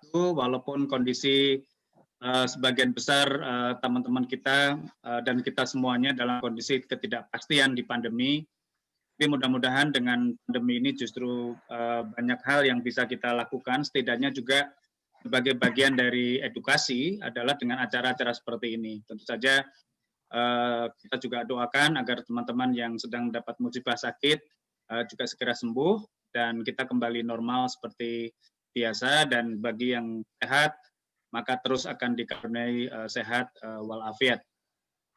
wabarakatuh. Walaupun kondisi sebagian besar teman-teman kita dan kita semuanya dalam kondisi ketidakpastian di pandemi, tapi mudah-mudahan dengan pandemi ini justru banyak hal yang bisa kita lakukan, setidaknya juga sebagai bagian dari edukasi adalah dengan acara-acara seperti ini. Tentu saja kita juga doakan agar teman-teman yang sedang dapat musibah sakit juga segera sembuh dan kita kembali normal seperti biasa, dan bagi yang sehat maka terus akan dikaruniai sehat walafiat.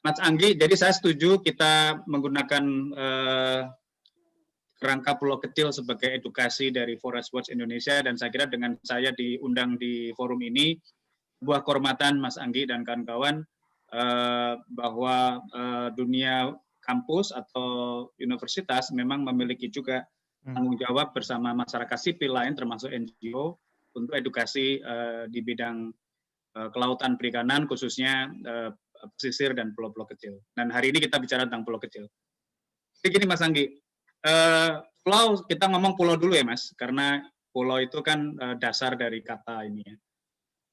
Mas Anggi, jadi saya setuju kita menggunakan kerangka pulau kecil sebagai edukasi dari Forest Watch Indonesia, dan saya kira dengan saya diundang di forum ini sebuah kehormatan Mas Anggi dan kawan-kawan bahwa dunia kampus atau universitas memang memiliki juga tanggung jawab bersama masyarakat sipil lain termasuk NGO untuk edukasi di bidang kelautan perikanan, khususnya pesisir dan pulau-pulau kecil. Dan hari ini kita bicara tentang pulau kecil. Jadi gini Mas Anggi, pulau, kita ngomong pulau dulu ya Mas, karena pulau itu kan dasar dari kata ini ya.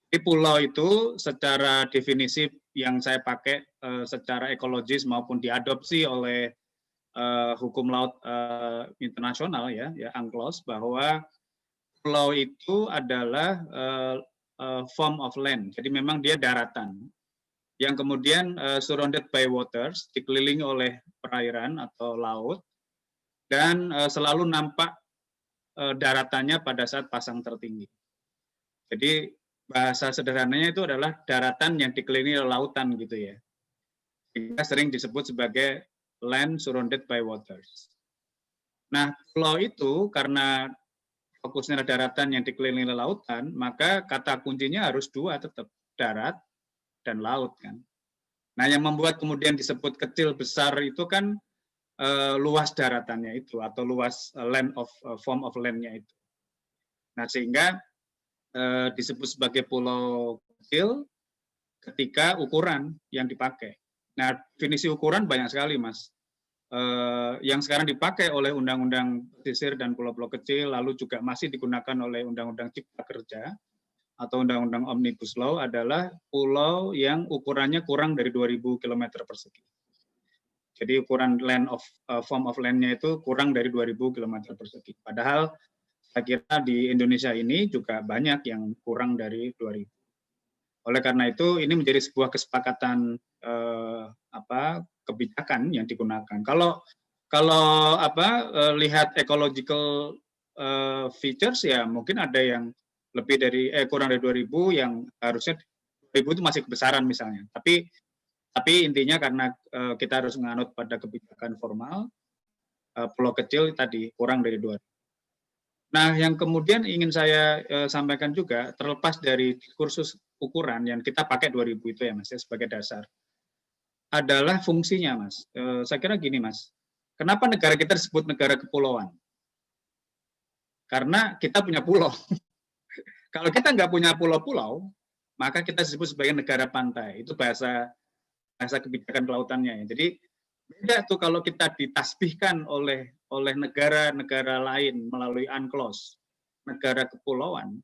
Di pulau itu secara definisi yang saya pakai secara ekologis maupun diadopsi oleh hukum laut internasional ya UNCLOS, bahwa pulau itu adalah form of land. Jadi memang dia daratan yang kemudian surrounded by waters, dikelilingi oleh perairan atau laut, dan selalu nampak daratannya pada saat pasang tertinggi. Jadi bahasa sederhananya itu adalah daratan yang dikelilingi oleh lautan gitu ya. Sehingga sering disebut sebagai land surrounded by waters. Nah, pulau itu karena fokusnya daratan yang dikelilingi oleh lautan, maka kata kuncinya harus dua tetap, darat dan laut kan. Nah, yang membuat kemudian disebut kecil besar itu kan luas daratannya itu atau luas land of form of land-nya itu. Nah, sehingga disebut sebagai pulau kecil ketika ukuran yang dipakai. Nah, definisi ukuran banyak sekali, Mas. Yang sekarang dipakai oleh Undang-Undang Pesisir dan Pulau-Pulau Kecil, lalu juga masih digunakan oleh Undang-Undang Cipta Kerja atau Undang-Undang Omnibus Law adalah pulau yang ukurannya kurang dari 2.000 km persegi. Jadi ukuran land of form of land-nya itu kurang dari 2.000 km persegi. Padahal saya kira di Indonesia ini juga banyak yang kurang dari 2.000. Oleh karena itu ini menjadi sebuah kesepakatan kebijakan yang digunakan. Kalau lihat ecological features ya mungkin ada yang lebih dari kurang dari 2.000 yang harusnya 2.000 itu masih kebesaran misalnya. Tapi intinya karena kita harus menganut pada kebijakan formal, pulau kecil tadi kurang dari 2.000. Nah, yang kemudian ingin saya sampaikan juga, terlepas dari kursus ukuran yang kita pakai 2.000 itu ya Mas, ya, sebagai dasar, adalah fungsinya Mas. Saya kira gini Mas, kenapa negara kita disebut negara kepulauan? Karena kita punya pulau. Kalau kita nggak punya pulau-pulau, maka kita disebut sebagai negara pantai. Itu bahasa kebijakan kelautannya ya. Jadi beda tuh kalau kita ditasbihkan oleh negara-negara lain melalui UNCLOS, negara kepulauan,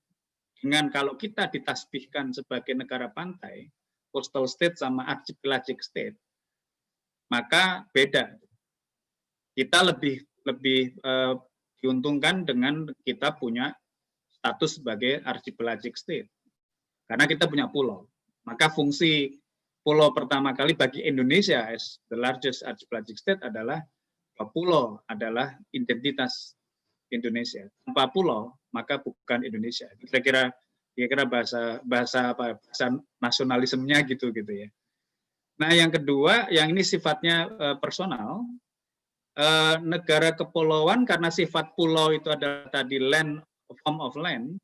dengan kalau kita ditasbihkan sebagai negara pantai, coastal state sama archipelagic state, maka beda. Kita lebih diuntungkan dengan kita punya status sebagai archipelagic state. Karena kita punya pulau. Maka fungsi pulau pertama kali bagi Indonesia as the largest archipelagic state adalah pulau adalah identitas Indonesia. Tanpa pulau maka bukan Indonesia. Kira-kira bahasa nasionalismenya gitu ya. Nah, yang kedua, yang ini sifatnya personal, negara kepulauan karena sifat pulau itu adalah tadi land, form of land,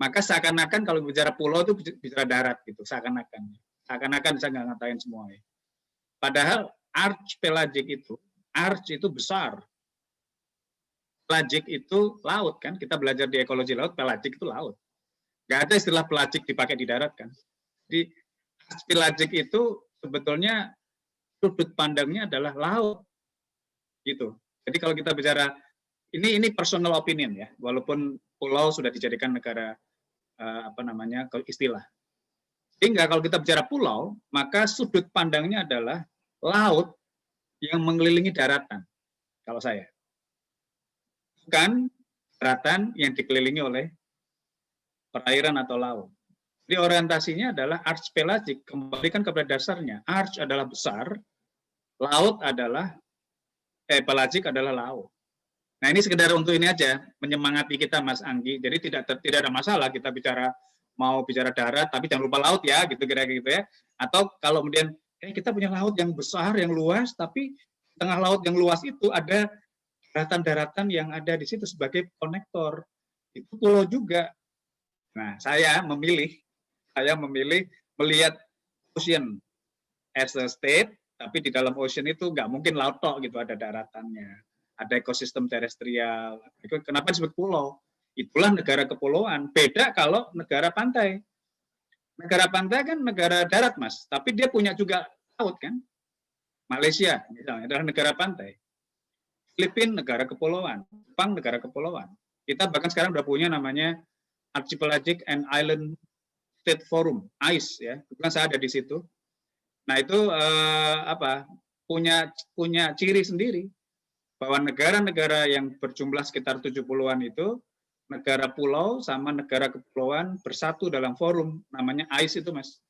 maka seakan-akan kalau bicara pulau itu bicara darat gitu, seakan-akan saya nggak ngatain semua ya. Padahal archipelagic itu, arch itu besar, pelagic itu laut kan, kita belajar di ekologi laut, pelagic itu laut. Nggak ada istilah pelagic dipakai di darat kan. Jadi archipelagic itu sebetulnya sudut pandangnya adalah laut, gitu. Jadi kalau kita bicara ini personal opinion ya, walaupun pulau sudah dijadikan negara istilah. Sehingga kalau kita bicara pulau, maka sudut pandangnya adalah laut yang mengelilingi daratan. Kalau saya, bukan daratan yang dikelilingi oleh perairan atau laut. Jadi orientasinya adalah archipelagic, kembalikan kepada dasarnya. Arch adalah besar, laut adalah pelagic adalah laut. Nah, ini sekedar untuk ini aja, menyemangati kita Mas Anggi. Jadi tidak ada masalah kita mau bicara darat, tapi jangan lupa laut ya, gitu kira-kira gitu ya. Atau kalau kemudian kita punya laut yang besar, yang luas, tapi tengah laut yang luas itu ada daratan-daratan yang ada di situ sebagai konektor. Itu pulau juga. Nah, saya memilih melihat ocean as a state, tapi di dalam ocean itu nggak mungkin laut tok gitu, ada daratannya, ada ekosistem terestrial. Kenapa disebut pulau? Itulah negara kepulauan. Beda kalau negara pantai. Negara pantai kan negara darat, Mas, tapi dia punya juga laut kan. Malaysia misalnya adalah negara pantai. Filipina negara kepulauan, Jepang negara kepulauan. Kita bahkan sekarang udah punya namanya Archipelagic and Island State Forum, AIS ya. Bukan saya ada di situ. Nah, itu punya ciri sendiri bahwa negara-negara yang berjumlah sekitar 70-an itu negara pulau sama negara kepulauan bersatu dalam forum namanya AIS itu, Mas.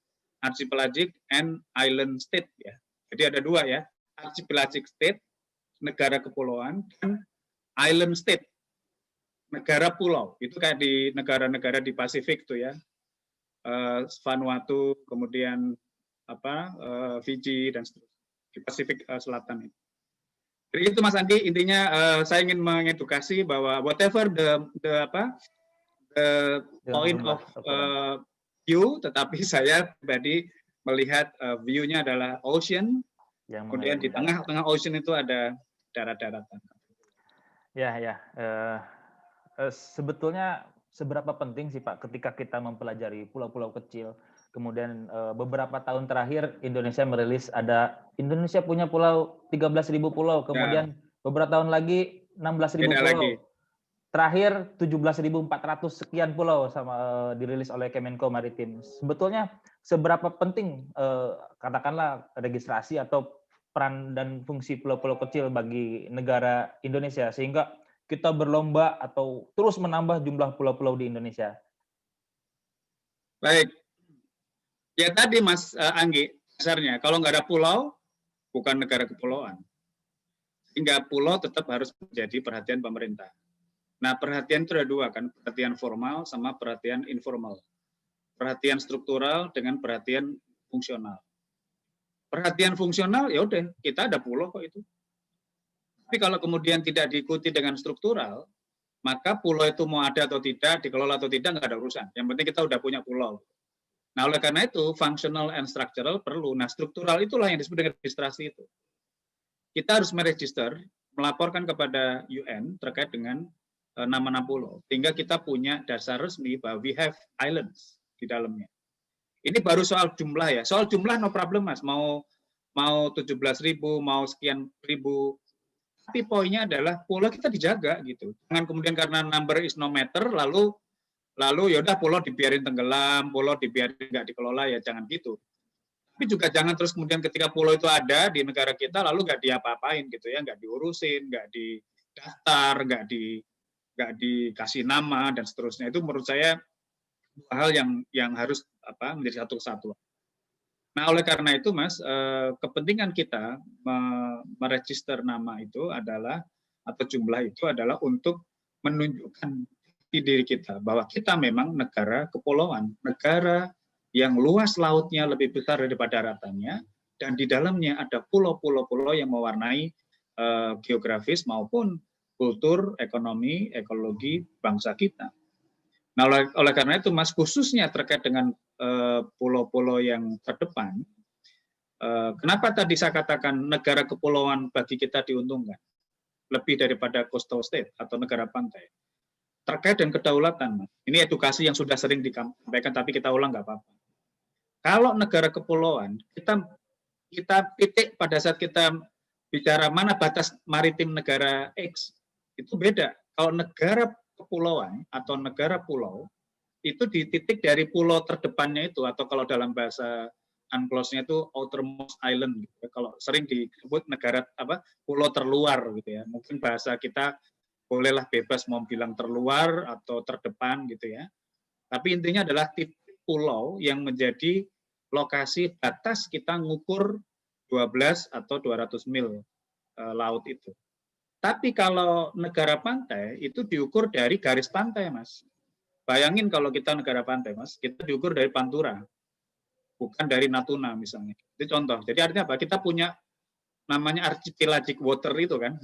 Archipelagic and Island State ya. Jadi ada dua ya, Archipelagic State negara kepulauan dan Island State negara pulau. Itu kayak di negara-negara di Pasifik tuh ya. Vanuatu, kemudian Fiji dan seterusnya di Pasifik Selatan itu. Jadi itu Mas Andi, intinya saya ingin mengedukasi bahwa whatever the point of view, tetapi saya pribadi melihat view-nya adalah ocean, kemudian di tengah-tengah ocean itu ada darat-daratan. Ya. Sebetulnya seberapa penting sih Pak ketika kita mempelajari pulau-pulau kecil, kemudian beberapa tahun terakhir Indonesia Indonesia punya pulau 13.000 pulau, kemudian beberapa tahun lagi 16.000 pulau. Lagi. Terakhir 17.400 sekian pulau dirilis oleh Kemenko Maritim. Sebetulnya seberapa penting katakanlah registrasi atau peran dan fungsi pulau-pulau kecil bagi negara Indonesia sehingga kita berlomba atau terus menambah jumlah pulau-pulau di Indonesia? Baik. Ya tadi Mas Anggi, dasarnya kalau nggak ada pulau, bukan negara kepulauan. Sehingga pulau tetap harus menjadi perhatian pemerintah. Nah, perhatian itu ada dua kan, perhatian formal sama perhatian informal. Perhatian struktural dengan perhatian fungsional. Perhatian fungsional, ya udah, kita ada pulau kok itu. Tapi kalau kemudian tidak diikuti dengan struktural, maka pulau itu mau ada atau tidak, dikelola atau tidak, nggak ada urusan. Yang penting kita udah punya pulau. Nah, oleh karena itu, functional and structural perlu. Nah, struktural itulah yang disebut dengan registrasi itu. Kita harus meregister, melaporkan kepada UN terkait dengan nama-nama pulau. Sehingga kita punya dasar resmi bahwa we have islands di dalamnya. Ini baru soal jumlah ya. Soal jumlah no problem, Mas. Mau 17.000, mau sekian ribu. Tapi poinnya adalah pulau kita dijaga gitu. Jangan kemudian karena number is no matter lalu ya udah pulau dibiarin tenggelam, pulau dibiarin nggak dikelola, ya jangan gitu. Tapi juga jangan terus kemudian ketika pulau itu ada di negara kita lalu nggak diapa-apain gitu ya, nggak diurusin, nggak didaftar, nggak dikasih nama dan seterusnya. Itu menurut saya hal yang harus menjadi satu kesatuan. Nah, oleh karena itu, Mas, kepentingan kita meregister nama itu adalah, atau jumlah itu adalah untuk menunjukkan di diri kita bahwa kita memang negara kepulauan, negara yang luas lautnya lebih besar daripada daratannya, dan di dalamnya ada pulau-pulau yang mewarnai geografis maupun kultur, ekonomi, ekologi bangsa kita. Nah, oleh karena itu, Mas, khususnya terkait dengan pulau-pulau yang terdepan, kenapa tadi saya katakan negara kepulauan bagi kita diuntungkan lebih daripada coastal state atau negara pantai? Terkait dengan kedaulatan, Mas. Ini edukasi yang sudah sering disampaikan, tapi kita ulang nggak apa-apa. Kalau negara kepulauan, kita titik pada saat kita bicara mana batas maritim negara X, itu beda. Kalau negara kepulauan atau negara pulau, itu di titik dari pulau terdepannya itu, atau kalau dalam bahasa UNCLOS-nya itu outermost island gitu. Kalau sering disebut negara pulau terluar gitu ya. Mungkin bahasa kita bolehlah bebas mau bilang terluar atau terdepan gitu ya. Tapi intinya adalah titik pulau yang menjadi lokasi batas kita ngukur 12 atau 200 mil laut itu. Tapi kalau negara pantai itu diukur dari garis pantai, Mas. Bayangin kalau kita negara pantai, Mas, kita diukur dari Pantura, bukan dari Natuna misalnya. Itu contoh. Jadi artinya apa? Kita punya namanya archipelagic water itu kan,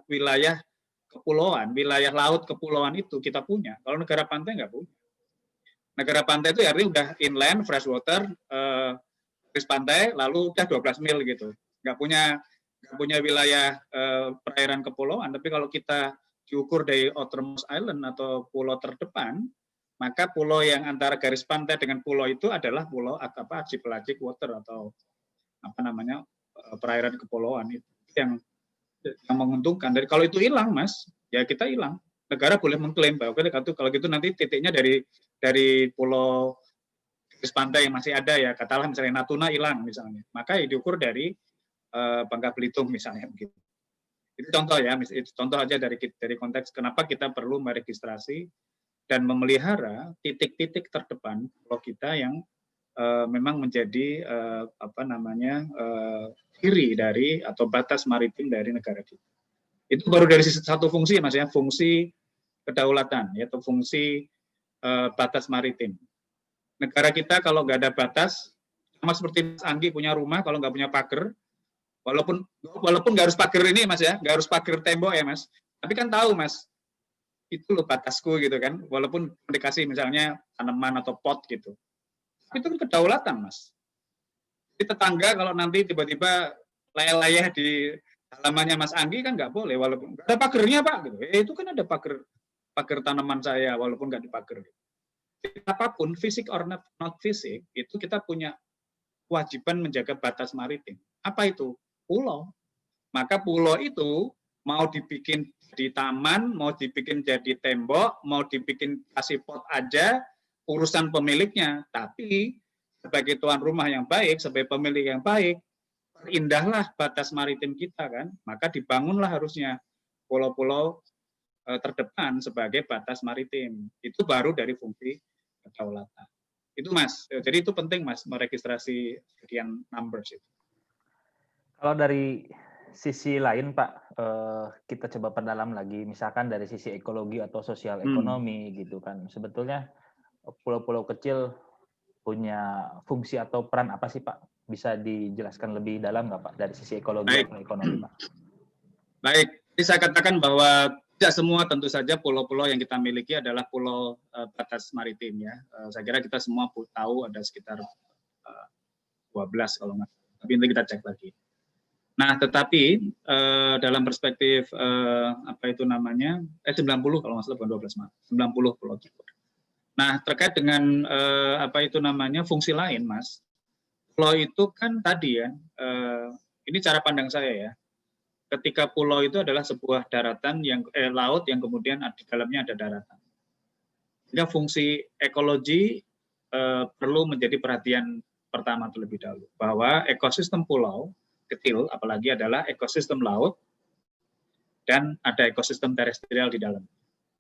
wilayah kepulauan, wilayah laut kepulauan itu kita punya. Kalau negara pantai nggak punya. Negara pantai itu artinya udah inland, fresh water, garis pantai, lalu udah 12 mil gitu. Nggak punya wilayah perairan kepulauan. Tapi kalau kita diukur dari outermost island atau pulau terdepan, maka pulau yang antara garis pantai dengan pulau itu adalah pulau archipelagic water atau perairan kepulauan itu yang menguntungkan. Dari kalau itu hilang, Mas, ya kita hilang. Negara boleh mengklaim bahwa kalau gitu nanti titiknya dari pulau garis pantai yang masih ada ya, katakanlah misalnya Natuna hilang misalnya, maka diukur dari Bangka Belitung misalnya begitu. Itu contoh ya, itu contoh aja dari konteks kenapa kita perlu meregistrasi dan memelihara titik-titik terdepan pulau kita yang memang menjadi ciri dari atau batas maritim dari negara kita. Itu baru dari satu fungsi, Mas ya, fungsi kedaulatan, yaitu fungsi batas maritim. Negara kita kalau nggak ada batas, sama seperti Mas Anggi punya rumah, kalau nggak punya pagar, walaupun nggak harus pagar ini, Mas ya, nggak harus pagar tembok ya, Mas. Tapi kan tahu, Mas, itu loh batasku gitu kan, walaupun dikasih misalnya tanaman atau pot gitu. Itu kan kedaulatan, Mas. Di tetangga kalau nanti tiba-tiba layah-layah di halamannya Mas Anggi kan nggak boleh, walaupun nggak ada pagernya Pak. Gitu. Itu kan ada pagar tanaman saya, walaupun nggak dipagar. Apapun, fisik or not fisik, itu kita punya kewajiban menjaga batas maritim. Apa itu? Pulau. Maka pulau itu mau dibikin di taman, mau dibikin jadi tembok, mau dibikin kasih pot aja, urusan pemiliknya. Tapi sebagai tuan rumah yang baik, sebagai pemilik yang baik, perindahlah batas maritim kita kan, maka dibangunlah harusnya pulau-pulau terdepan sebagai batas maritim. Itu baru dari fungsi kedaulatan. Itu Mas, jadi itu penting Mas, meregistrasi sekian numbers itu. Kalau dari sisi lain Pak, kita coba perdalam lagi, misalkan dari sisi ekologi atau sosial ekonomi gitu kan. Sebetulnya pulau-pulau kecil punya fungsi atau peran apa sih Pak? Bisa dijelaskan lebih dalam nggak Pak dari sisi ekologi atau ekonomi Pak? Baik, jadi saya katakan bahwa tidak semua tentu saja pulau-pulau yang kita miliki adalah pulau batas maritim ya. Saya kira kita semua tahu ada sekitar 12 kalau nggak, tapi nanti kita cek lagi. Nah, tetapi dalam perspektif 90 kalau nggak salah bukan 12 Mas, 90 pulau tersebut. Nah, terkait dengan fungsi lain Mas. Pulau itu kan tadi ya, ini cara pandang saya ya. Ketika pulau itu adalah sebuah daratan yang laut yang kemudian di dalamnya ada daratan. Sehingga fungsi ekologi perlu menjadi perhatian pertama terlebih dahulu, bahwa ekosistem pulau kecil apalagi adalah ekosistem laut dan ada ekosistem terestrial di dalam.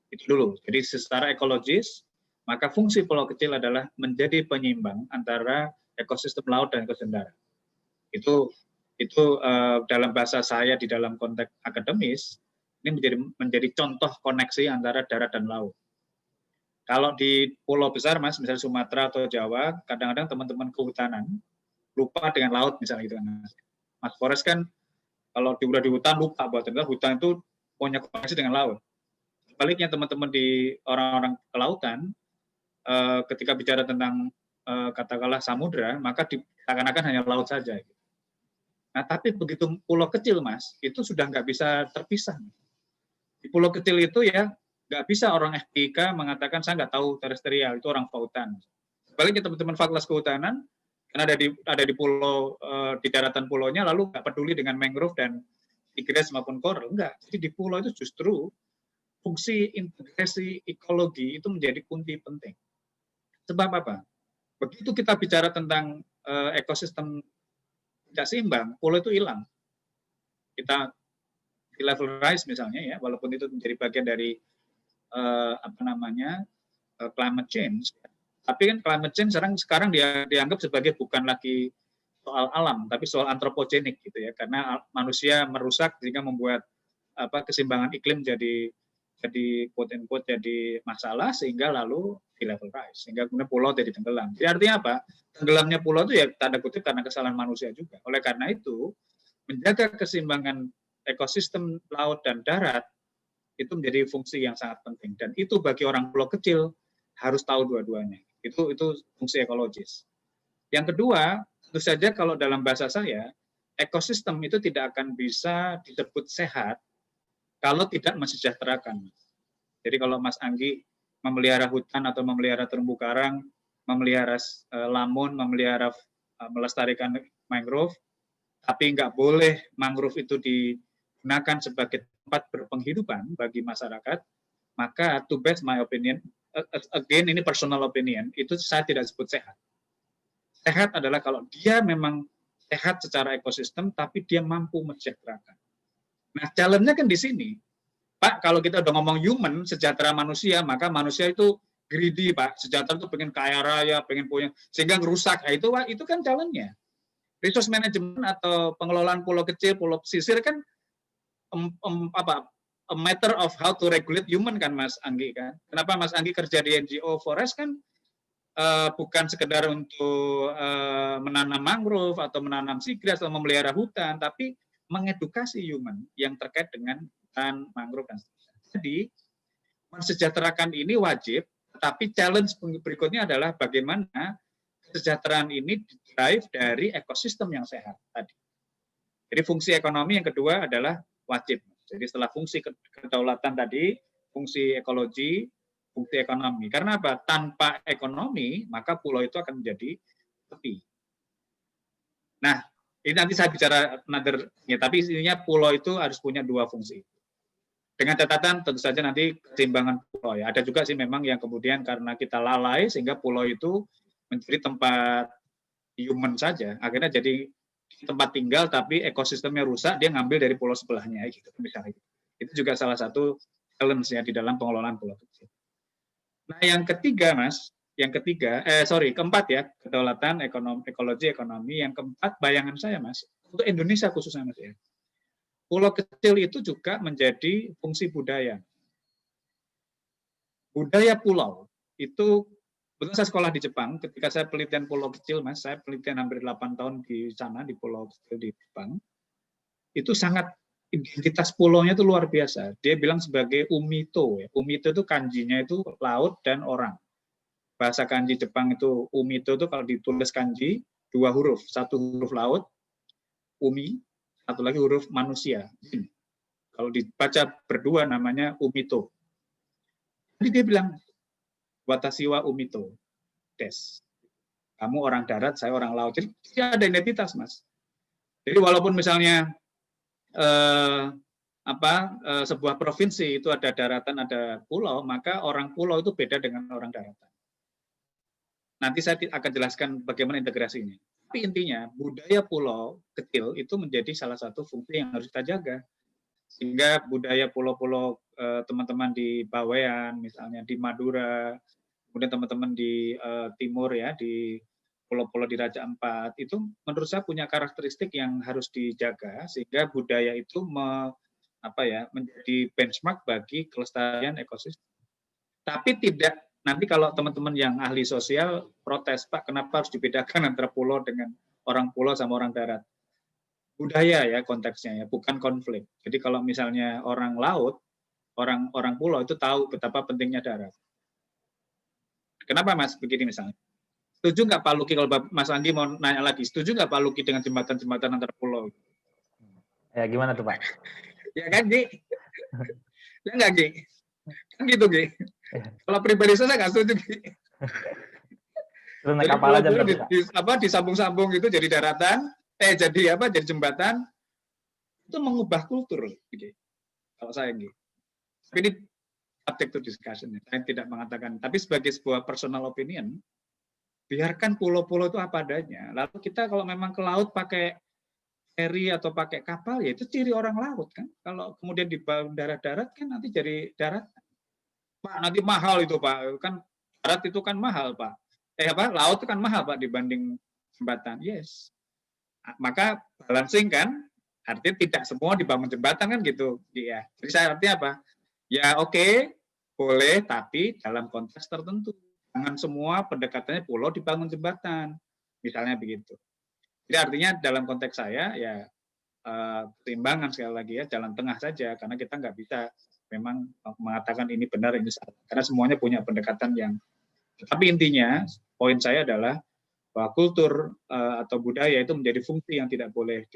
Itu dulu. Jadi secara ekologis, maka fungsi pulau kecil adalah menjadi penyeimbang antara ekosistem laut dan ekosistem darat. Itu dalam bahasa saya di dalam konteks akademis ini menjadi contoh koneksi antara darat dan laut. Kalau di pulau besar Mas, misalnya Sumatera atau Jawa, kadang-kadang teman-teman kehutanan lupa dengan laut misalnya gitu kan. Mas Forest kan kalau udah di hutan lupa bahwa ternyata hutan itu punya koneksi dengan laut. Sebaliknya teman-teman di orang-orang kelautan ketika bicara tentang katakanlah samudra, maka seakan-akan hanya laut saja. Nah, tapi begitu pulau kecil, Mas, itu sudah nggak bisa terpisah. Di pulau kecil itu ya nggak bisa orang FPIK mengatakan saya nggak tahu terestrial, itu orang kelautan. Sebaliknya teman-teman fakultas kehutanan, karena ada di pulau di daratan pulaunya, lalu nggak peduli dengan mangrove dan igres maupun coral, enggak. Jadi di pulau itu justru fungsi integrasi ekologi itu menjadi kunci penting. Sebab apa? Begitu kita bicara tentang ekosistem tidak seimbang, pulau itu hilang. Kita sea level rise misalnya ya, walaupun itu menjadi bagian dari climate change, tapi kan climate change sekarang dianggap sebagai bukan lagi soal alam, tapi soal antropogenik gitu ya, karena manusia merusak sehingga membuat keseimbangan iklim jadi quote and quote jadi masalah, sehingga lalu sea level rise, sehingga kemudian pulau jadi tenggelam. Jadi artinya apa? Tenggelamnya pulau itu ya tanda kutip karena kesalahan manusia juga. Oleh karena itu, menjaga keseimbangan ekosistem laut dan darat itu menjadi fungsi yang sangat penting, dan itu bagi orang pulau kecil harus tahu dua-duanya. Itu fungsi ekologis. Yang kedua, tentu saja kalau dalam bahasa saya, ekosistem itu tidak akan bisa disebut sehat kalau tidak mensejahterakan. Jadi kalau Mas Anggi memelihara hutan atau memelihara terumbu karang, memelihara lamun, melestarikan mangrove, tapi nggak boleh mangrove itu digunakan sebagai tempat berpenghidupan bagi masyarakat, maka to best my opinion, again ini personal opinion, itu saya tidak sebut sehat. Sehat adalah kalau dia memang sehat secara ekosistem, tapi dia mampu mensejahterakan. Nah, challenge-nya kan di sini. Pak, kalau kita udah ngomong human, sejahtera manusia, maka manusia itu greedy, Pak. Sejahtera itu pengen kaya raya, pengen punya, sehingga ngerusak. Nah, itu kan challenge-nya. Resource management atau pengelolaan pulau kecil, pulau pesisir kan a matter of how to regulate human kan, Mas Anggi kan. Kenapa Mas Anggi kerja di NGO Forest kan bukan sekedar untuk menanam mangrove atau menanam seagrass atau memelihara hutan, tapi mengedukasi human yang terkait dengan hutan, mangrove dan seterusnya. Jadi mensejahterakan ini wajib, tapi challenge berikutnya adalah bagaimana kesejahteraan ini didrive dari ekosistem yang sehat tadi. Jadi fungsi ekonomi yang kedua adalah wajib. Jadi setelah fungsi kedaulatan tadi, fungsi ekologi, fungsi ekonomi. Karena apa? Tanpa ekonomi, maka pulau itu akan menjadi sepi. Nah, ini nanti saya bicara another, ya, tapi intinya pulau itu harus punya dua fungsi. Dengan catatan tentu saja nanti keseimbangan pulau ya. Ada juga sih memang yang kemudian karena kita lalai sehingga pulau itu menjadi tempat human saja, akhirnya jadi tempat tinggal tapi ekosistemnya rusak, dia ngambil dari pulau sebelahnya gitu misalnya. Itu juga salah satu challenge ya di dalam pengelolaan pulau kecil. Nah, yang ketiga Mas, keempat ya, kedaulatan ekologi ekonomi. Yang keempat bayangan saya Mas, untuk Indonesia khususnya Mas ya. Pulau kecil itu juga menjadi fungsi budaya. Budaya pulau itu, betul saya sekolah di Jepang, ketika saya penelitian pulau kecil, Mas, saya penelitian hampir 8 tahun di sana, di pulau kecil di Jepang, itu sangat, identitas pulaunya itu luar biasa. Dia bilang sebagai umito. Ya. Umito itu kanjinya itu laut dan orang. Bahasa kanji Jepang itu umito itu kalau ditulis kanji, 2 huruf. 1 huruf laut, umi, satu lagi huruf manusia. Kalau dibaca berdua namanya umito. Jadi dia bilang, watashi wa umito des. Kamu orang darat, saya orang laut. Jadi ada identitas, Mas. Jadi walaupun misalnya sebuah provinsi itu ada daratan, ada pulau, maka orang pulau itu beda dengan orang daratan. Nanti saya akan jelaskan bagaimana integrasinya. Tapi intinya budaya pulau kecil itu menjadi salah satu fungsi yang harus kita jaga. Sehingga budaya pulau-pulau teman-teman di Bawean, misalnya di Madura, kemudian teman-teman di timur ya, di pulau-pulau di Raja Ampat, itu menurut saya punya karakteristik yang harus dijaga, sehingga budaya itu menjadi benchmark bagi kelestarian ekosistem. Tapi tidak, nanti kalau teman-teman yang ahli sosial protes, Pak, kenapa harus dibedakan antara pulau dengan orang pulau sama orang darat? Budaya ya konteksnya ya, bukan konflik. Jadi kalau misalnya orang laut, orang pulau itu tahu betapa pentingnya darat. Kenapa Mas begini misalnya? Setuju nggak Pak Luki, kalau Mas Andi mau nanya lagi, setuju nggak Pak Luki dengan jembatan-jembatan antar pulau? Ya gimana tuh Pak? Ya kan Gi? Ya nggak Gi? Kan gitu Gi? Kalau pribadi saya nggak setuju Gi. Jadi kapal aja disambung-sambung gitu jadi daratan, jadi jembatan, itu mengubah kultur Gi. Kalau saya Gi. Ini subject to discussion. Saya tidak mengatakan, tapi sebagai sebuah personal opinion, biarkan pulau-pulau itu apa adanya. Lalu kita kalau memang ke laut pakai ferry atau pakai kapal, ya itu ciri orang laut kan. Kalau kemudian di darat-darat kan nanti jadi darat. Pak, nanti mahal itu Pak, kan darat itu kan mahal Pak. Laut itu kan mahal Pak dibanding jembatan. Yes. Maka balancing kan, artinya tidak semua dibangun jembatan kan gitu. Ya. Jadi saya artinya apa? Ya oke, boleh, tapi dalam konteks tertentu. Jangan semua pendekatannya pulau dibangun jembatan, misalnya begitu. Jadi artinya dalam konteks saya ya keseimbangan sekali lagi ya, jalan tengah saja, karena kita nggak bisa memang mengatakan ini benar ini salah, karena semuanya punya pendekatan yang. Tapi intinya poin saya adalah bahwa kultur atau budaya itu menjadi fungsi yang tidak boleh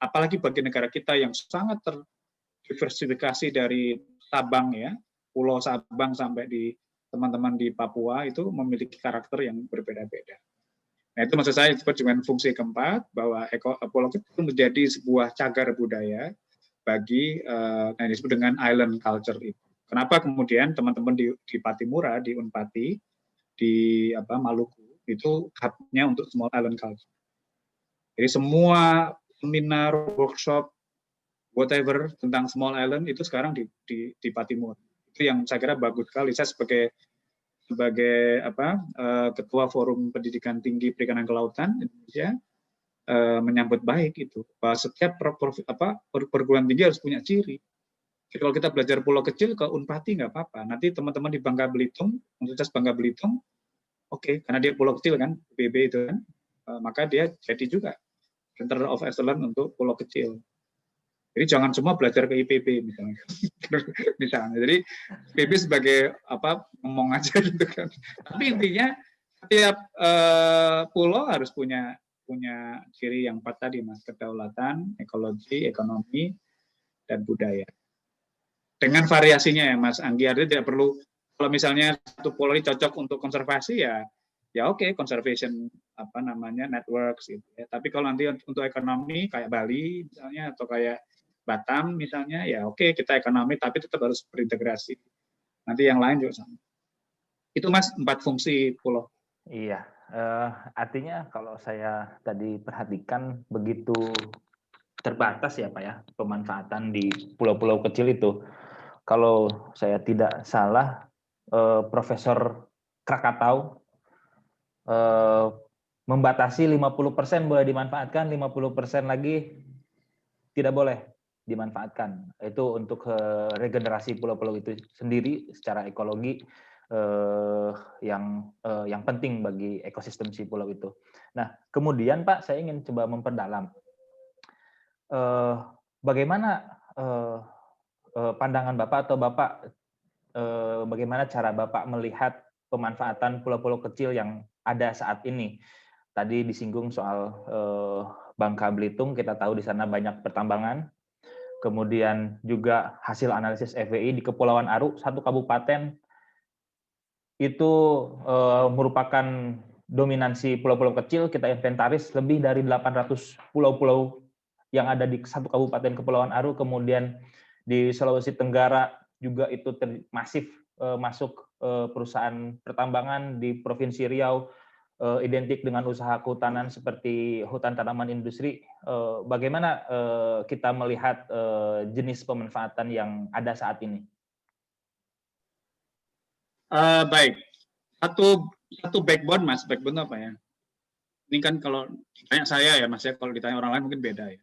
apalagi bagi negara kita yang sangat terdiversifikasi dari Sabang ya, Pulau Sabang sampai di teman-teman di Papua itu memiliki karakter yang berbeda-beda. Nah itu maksud saya disebut dengan fungsi keempat, bahwa pulau kecil menjadi sebuah cagar budaya bagi yang disebut dengan island culture itu. Kenapa kemudian teman-teman di Patimura, di Unpati, di Maluku itu hubnya untuk small island culture. Jadi semua seminar, workshop, whatever tentang small island itu sekarang di Patimura. Itu yang saya kira bagus sekali. Saya sebagai ketua Forum Pendidikan Tinggi Perikanan Kelautan Indonesia menyambut baik itu, bahwa setiap perguruan tinggi harus punya ciri. Jadi kalau kita belajar pulau kecil ke Unpati nggak apa-apa. Nanti teman-teman di Bangka Belitung, Universitas Bangka Belitung, oke, karena dia pulau kecil kan, PBB itu kan, maka dia jadi juga Center of Excellence untuk pulau kecil. Jadi jangan semua belajar ke IPB misalnya. Misalnya. Jadi IPB sebagai ngomong aja gitu kan. Tapi intinya setiap pulau harus punya ciri yang 4 tadi Mas, kedaulatan, ekologi, ekonomi, dan budaya. Dengan variasinya ya Mas Anggi, artinya tidak perlu kalau misalnya satu pulau ini cocok untuk konservasi ya oke, conservation networks gitu ya. Tapi kalau nanti untuk ekonomi kayak Bali misalnya atau kayak Batam misalnya, ya oke, kita ekonomi, tapi tetap harus berintegrasi. Nanti yang lain juga sama. Itu Mas, 4 fungsi pulau. Iya, artinya kalau saya tadi perhatikan begitu terbatas ya Pak ya, pemanfaatan di pulau-pulau kecil itu. Kalau saya tidak salah, Profesor Krakatau membatasi 50% boleh dimanfaatkan, 50% lagi tidak boleh dimanfaatkan. Itu untuk regenerasi pulau-pulau itu sendiri secara ekologi yang penting bagi ekosistem si pulau itu. Nah, kemudian Pak, saya ingin coba memperdalam bagaimana pandangan Bapak atau Bapak bagaimana cara Bapak melihat pemanfaatan pulau-pulau kecil yang ada saat ini. Tadi disinggung soal Bangka Belitung, kita tahu di sana banyak pertambangan. Kemudian juga hasil analisis FWI di Kepulauan Aru, satu kabupaten itu merupakan dominansi pulau-pulau kecil. Kita inventaris lebih dari 800 pulau-pulau yang ada di satu kabupaten Kepulauan Aru. Kemudian di Sulawesi Tenggara juga itu masif masuk perusahaan pertambangan. Di Provinsi Riau identik dengan usaha kehutanan seperti hutan tanaman industri. Bagaimana kita melihat jenis pemanfaatan yang ada saat ini? Baik, satu backbone Mas, backbone apa ya? Ini kan kalau ditanya saya ya Mas ya, kalau ditanya orang lain mungkin beda ya.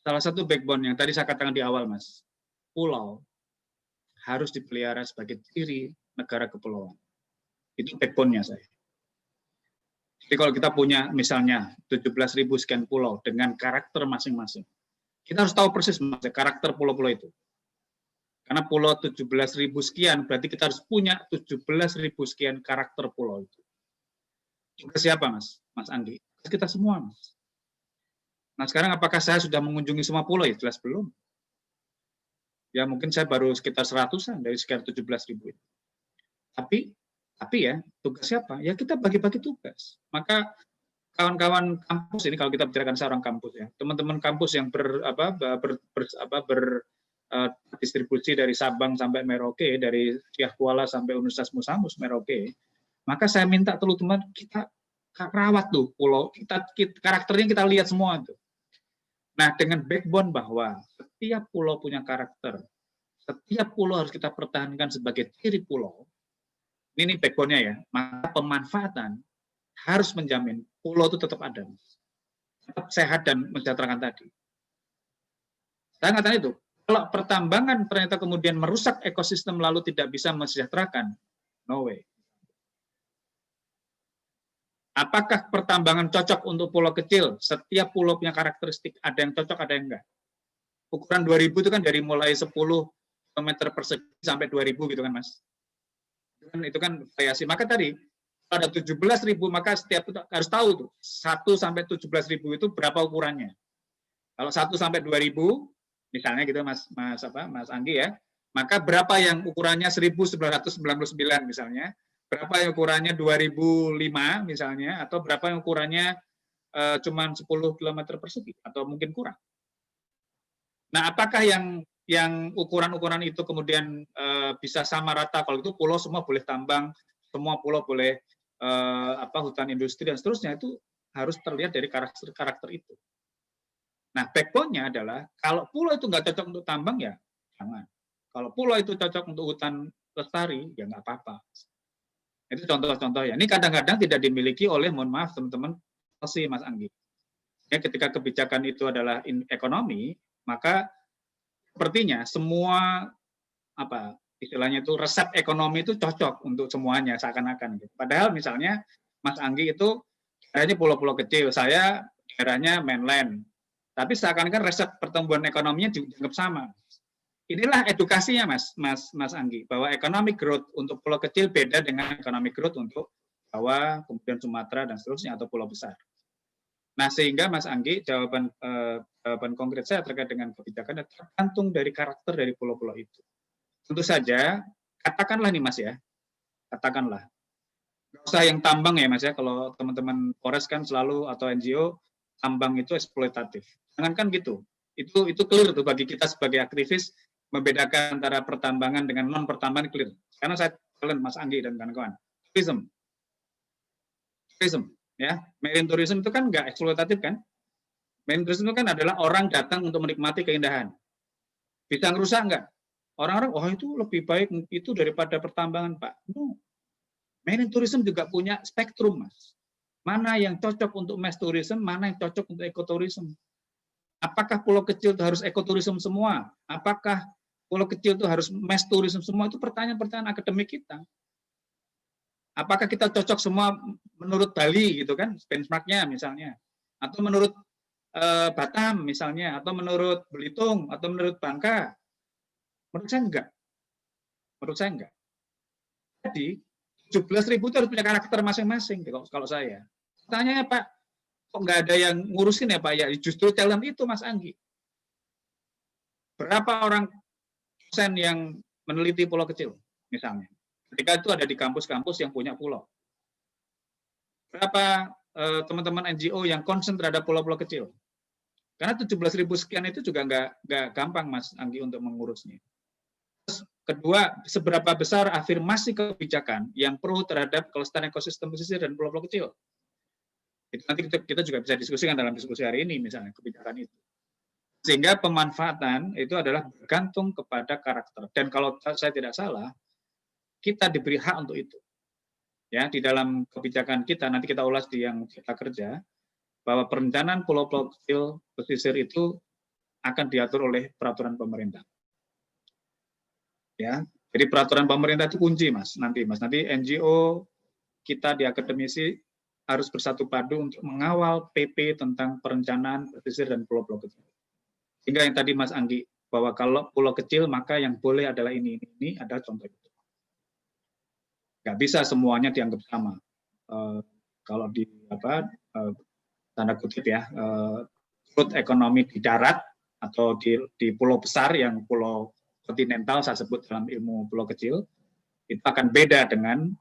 Salah satu backbone yang tadi saya katakan di awal Mas, pulau harus dipelihara sebagai ciri negara kepulauan. Itu backbone-nya saya. Jadi kalau kita punya misalnya 17.000 sekian pulau dengan karakter masing-masing, kita harus tahu persis Mas, karakter pulau-pulau itu. Karena pulau 17.000 sekian, berarti kita harus punya 17.000 sekian karakter pulau itu. Juga siapa Mas? Mas Andi? Kita semua Mas. Nah sekarang apakah saya sudah mengunjungi semua pulau? Ya jelas belum. Ya mungkin saya baru sekitar 100-an dari sekitar 17.000 itu. Tapi ya tugas siapa? Ya kita bagi-bagi tugas. Maka kawan-kawan kampus ini, kalau kita bicarakan seorang kampus ya, teman-teman kampus yang distribusi dari Sabang sampai Merauke, dari Siak Kuala sampai Universitas Musa Mus Merauke, maka saya minta teman-teman kita rawat tuh pulau, karakternya kita lihat semua tuh. Nah, dengan backbone bahwa setiap pulau punya karakter, setiap pulau harus kita pertahankan sebagai ciri pulau. Ini backbone-nya ya. Maka pemanfaatan harus menjamin pulau itu tetap ada, tetap sehat dan mensejahterakan tadi. Saya katakan itu. Kalau pertambangan ternyata kemudian merusak ekosistem lalu tidak bisa mensejahterakan, no way. Apakah pertambangan cocok untuk pulau kecil? Setiap pulau punya karakteristik, ada yang cocok, ada yang enggak. Ukuran 2000 itu kan dari mulai 10 km persegi sampai 2000 gitu kan, Mas. Itu kan variasi. Maka tadi ada 17.000, maka setiap harus tahu tuh 1 sampai 17.000 itu berapa ukurannya. Kalau 1 sampai 2000 misalnya gitu Mas Anggi ya, maka berapa yang ukurannya 1999 misalnya, berapa yang ukurannya 2005 misalnya, atau berapa yang ukurannya cuma 10 km persegi atau mungkin kurang. Nah, apakah yang ukuran-ukuran itu kemudian bisa sama rata? Kalau itu pulau semua boleh tambang, semua pulau boleh hutan industri dan seterusnya, itu harus terlihat dari karakter itu. Nah, backbone-nya adalah kalau pulau itu nggak cocok untuk tambang ya jangan. Kalau pulau itu cocok untuk hutan lestari ya nggak apa-apa. Itu contoh-contoh ya. Ini kadang-kadang tidak dimiliki oleh, mohon maaf teman-teman, policy Mas Anggi. Ya, ketika kebijakan itu adalah ekonomi, maka sepertinya semua istilahnya itu resep ekonomi itu cocok untuk semuanya seakan-akan. Gitu. Padahal misalnya Mas Anggi itu daerahnya pulau-pulau kecil, saya daerahnya mainland. Tapi seakan-akan resep pertumbuhan ekonominya dianggap sama. Inilah edukasinya Mas Anggi, bahwa economic growth untuk pulau kecil beda dengan economic growth untuk Jawa, kemudian Sumatera dan seterusnya atau pulau besar. Nah, sehingga Mas Anggi jawaban konkret saya terkait dengan kebijakan tergantung dari karakter dari pulau-pulau itu. Tentu saja, katakanlah nih Mas ya, katakanlah nggak usah yang tambang ya Mas ya, kalau teman-teman Polres kan selalu atau NGO tambang itu eksploitatif. Jangankan gitu. Itu clear tuh bagi kita sebagai aktivis membedakan antara pertambangan dengan non pertambangan clear. Karena saya challenge Mas Anggi dan kawan-kawan. Tourism ya. Marine tourism itu kan nggak eksploitatif kan? Marine tourism itu kan adalah orang datang untuk menikmati keindahan. Bisa ngerusak nggak? Orang-orang, oh itu lebih baik itu daripada pertambangan, Pak. No. Marine tourism juga punya spektrum, Mas. Mana yang cocok untuk mass tourism, mana yang cocok untuk ekotourism. Apakah pulau kecil itu harus ekoturism semua? Apakah pulau kecil itu harus mass tourism semua? Itu pertanyaan-pertanyaan akademik kita. Apakah kita cocok semua menurut Bali gitu kan, benchmarknya misalnya, atau menurut Batam misalnya, atau menurut Belitung, atau menurut Bangka? Menurut saya enggak. Menurut saya enggak. Jadi 17.000 itu harus punya karakter masing-masing kalau saya. Tanya Pak, kok nggak ada yang ngurusin ya Pak? Ya justru challenge itu Mas Anggi. Berapa orang dosen yang meneliti pulau kecil misalnya? Ketika itu ada di kampus-kampus yang punya pulau. Berapa teman-teman NGO yang concern terhadap pulau-pulau kecil? Karena 17.000 sekian itu juga nggak gampang Mas Anggi untuk mengurusnya. Kedua, seberapa besar afirmasi kebijakan yang pro terhadap kelestarian ekosistem pesisir dan pulau-pulau kecil? Itu nanti kita juga bisa diskusikan dalam diskusi hari ini, misalnya kebijakan itu. Sehingga pemanfaatan itu adalah bergantung kepada karakter. Dan kalau saya tidak salah, kita diberi hak untuk itu. Ya, di dalam kebijakan kita, nanti kita ulas di yang kita kerja, bahwa perencanaan pulau-pulau kecil pesisir itu akan diatur oleh peraturan pemerintah. Ya, jadi peraturan pemerintah itu kunci Mas. Nanti NGO kita di akademisi harus bersatu padu untuk mengawal PP tentang perencanaan pesisir dan pulau-pulau kecil. Sehingga yang tadi Mas Anggi bahwa kalau pulau kecil maka yang boleh adalah ini adalah contoh itu. Nggak bisa semuanya dianggap sama. Kalau di tanda kutip ya, growth ekonomi di darat atau di pulau besar yang pulau kontinental saya sebut dalam ilmu pulau kecil, itu akan beda dengan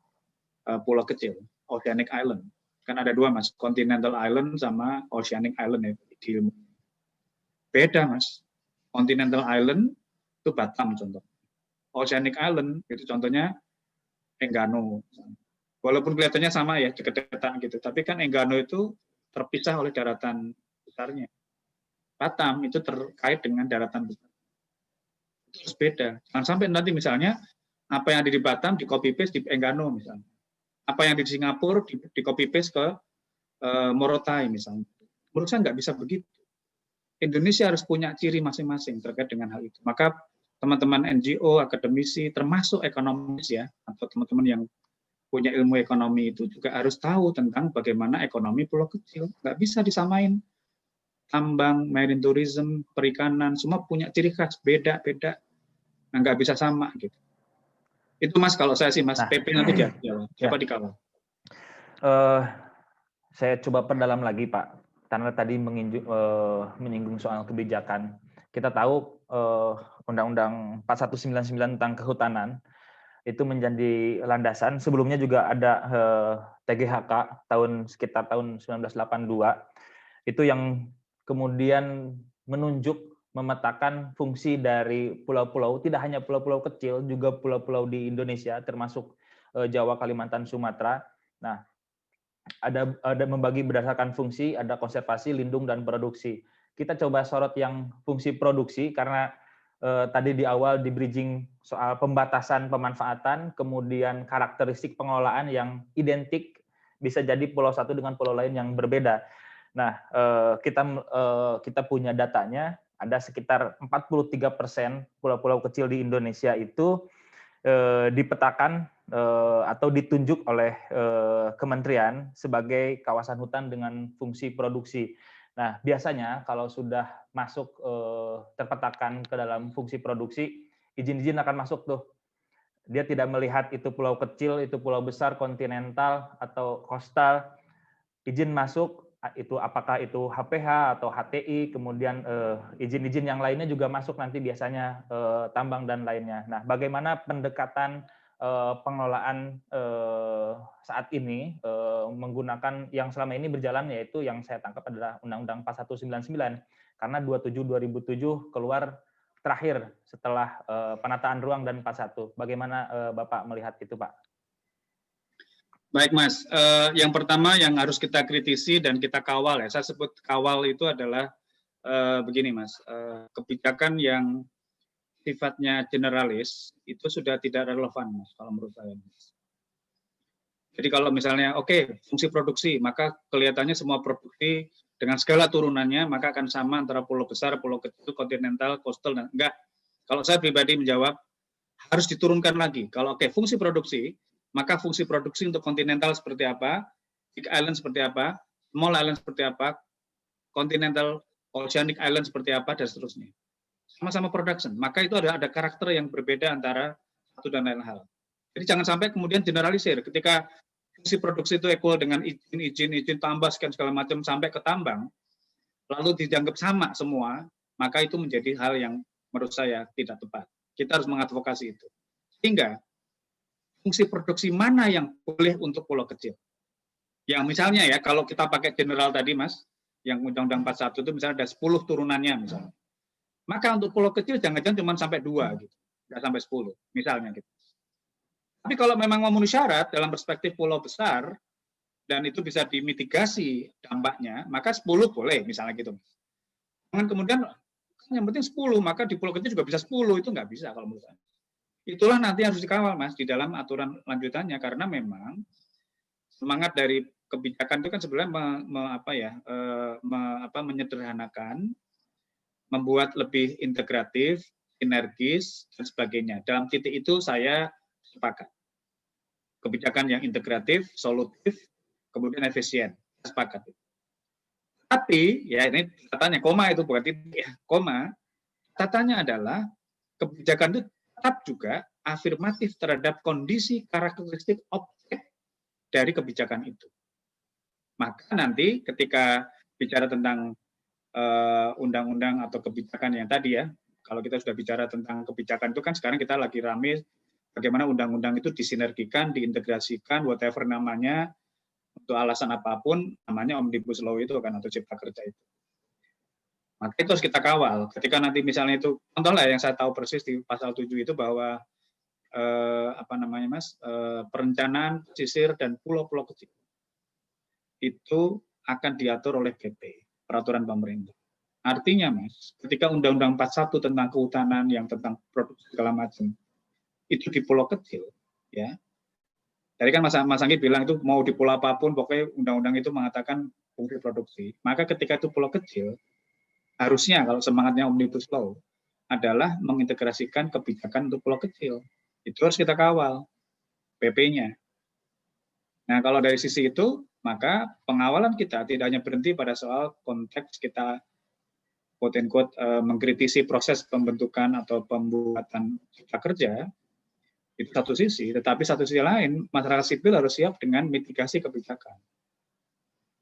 pulau kecil, oceanic island. Kan ada dua Mas, continental island sama oceanic island ya di ilmu. Beda Mas. Continental island itu Batam contoh. Oceanic Island itu contohnya Enggano. Walaupun kelihatannya sama ya, dekat-dekatan gitu, tapi kan Enggano itu terpisah oleh daratan besarnya. Batam itu terkait dengan daratan besar. Itu harus beda. Jangan sampai nanti misalnya apa yang ada di Batam di copy paste di Enggano misalnya. Apa yang di Singapura di copy paste ke Morotai misalnya. Menurut saya nggak bisa begitu. Indonesia harus punya ciri masing-masing terkait dengan hal itu. Maka teman-teman NGO, akademisi, termasuk ekonomis ya, atau teman-teman yang punya ilmu ekonomi itu juga harus tahu tentang bagaimana ekonomi pulau kecil. Nggak bisa disamain. Tambang, marine tourism, perikanan, semua punya ciri khas, beda-beda. Nah, nggak bisa sama gitu. Itu Mas, kalau saya sih Mas, Nah, PP nanti jawab. Coba dikawal. Saya coba perdalam lagi Pak, karena tadi menyinggung soal kebijakan. Kita tahu Undang-Undang 4199 tentang kehutanan itu menjadi landasan. Sebelumnya juga ada TGHK sekitar tahun 1982 itu yang kemudian menunjuk memetakan fungsi dari pulau-pulau, tidak hanya pulau-pulau kecil, juga pulau-pulau di Indonesia termasuk Jawa, Kalimantan, Sumatera. Nah, ada membagi berdasarkan fungsi, ada konservasi, lindung, dan produksi. Kita coba sorot yang fungsi produksi karena tadi di awal di bridging soal pembatasan pemanfaatan, kemudian karakteristik pengelolaan yang identik bisa jadi pulau satu dengan pulau lain yang berbeda. Nah, kita punya datanya, ada sekitar 43% pulau-pulau kecil di Indonesia itu dipetakan atau ditunjuk oleh kementerian sebagai kawasan hutan dengan fungsi produksi. Nah, biasanya kalau sudah masuk terpetakan ke dalam fungsi produksi, izin-izin akan masuk tuh. Dia tidak melihat itu pulau kecil, itu pulau besar, kontinental atau coastal. Izin masuk itu apakah itu HPH atau HTI, kemudian izin-izin yang lainnya juga masuk nanti biasanya tambang dan lainnya. Nah, bagaimana pendekatan pengelolaan saat ini menggunakan yang selama ini berjalan, yaitu yang saya tangkap adalah Undang-Undang 4199 karena 27 2007 keluar terakhir setelah penataan ruang dan 41. Bagaimana Bapak melihat itu, Pak? Baik Mas, yang pertama yang harus kita kritisi dan kita kawal ya, saya sebut kawal itu adalah begini Mas, kebijakan yang sifatnya generalis itu sudah tidak relevan Mas, kalau menurut saya. Jadi kalau misalnya oke, fungsi produksi, maka kelihatannya semua produksi dengan segala turunannya maka akan sama antara pulau besar, pulau kecil, kontinental, coastal, dan enggak. Kalau saya pribadi menjawab harus diturunkan lagi. Kalau oke, fungsi produksi, maka fungsi produksi untuk kontinental seperti apa, big island seperti apa, small island seperti apa, continental, oceanic island seperti apa, dan seterusnya. Sama-sama production. Maka itu ada karakter yang berbeda antara satu dan lain hal. Jadi jangan sampai kemudian generalisir. Ketika fungsi produksi itu equal dengan izin tambah sekian segala macam sampai ke tambang, lalu dianggap sama semua, maka itu menjadi hal yang menurut saya tidak tepat. Kita harus mengadvokasi itu. Sehingga fungsi produksi mana yang boleh untuk pulau kecil. Yang misalnya ya, kalau kita pakai general tadi Mas, yang Undang-Undang 41 itu misalnya ada 10 turunannya misalnya. Maka untuk pulau kecil jangan-jangan cuma sampai 2 gitu. Nggak sampai 10 misalnya gitu. Tapi kalau memang memenuhi syarat dalam perspektif pulau besar dan itu bisa dimitigasi dampaknya, maka 10 boleh misalnya gitu. Jangan kemudian yang penting 10, maka di pulau kecil juga bisa 10, itu nggak bisa kalau menurut saya. Itulah nanti harus dikawal Mas di dalam aturan lanjutannya, karena memang semangat dari kebijakan itu kan sebenarnya menyederhanakan, membuat lebih integratif, sinergis dan sebagainya. Dalam titik itu saya sepakat. Kebijakan yang integratif, solutif, kemudian efisien. Sepakat. Tapi ya ini katanya koma itu bukan titik ya, koma. Katanya adalah kebijakan itu tetap juga afirmatif terhadap kondisi karakteristik objek dari kebijakan itu. Maka nanti ketika bicara tentang undang-undang atau kebijakan yang tadi ya, kalau kita sudah bicara tentang kebijakan itu kan sekarang kita lagi rame bagaimana undang-undang itu disinergikan, diintegrasikan, whatever namanya, untuk alasan apapun, namanya Omnibus Law itu kan, atau Cipta Kerja itu. Maka itu harus kita kawal. Ketika nanti misalnya itu, contoh lah yang saya tahu persis di pasal 7 itu bahwa perencanaan pesisir dan pulau-pulau kecil itu akan diatur oleh PP, peraturan pemerintah. Artinya, Mas, ketika Undang-Undang 41 tentang kehutanan yang tentang produksi segala macam itu di pulau kecil, ya. Tadi kan Mas Anggi bilang itu mau di pulau apapun, pokoknya undang-undang itu mengatakan fungsi produksi. Maka ketika itu pulau kecil, harusnya kalau semangatnya Omnibus Law adalah mengintegrasikan kebijakan untuk pulau kecil. Itu harus kita kawal, PP-nya. Nah, kalau dari sisi itu, maka pengawalan kita tidak hanya berhenti pada soal konteks kita quote-unquote mengkritisi proses pembentukan atau pembuatan cipta kerja, itu satu sisi, tetapi satu sisi lain, masyarakat sipil harus siap dengan mitigasi kebijakan.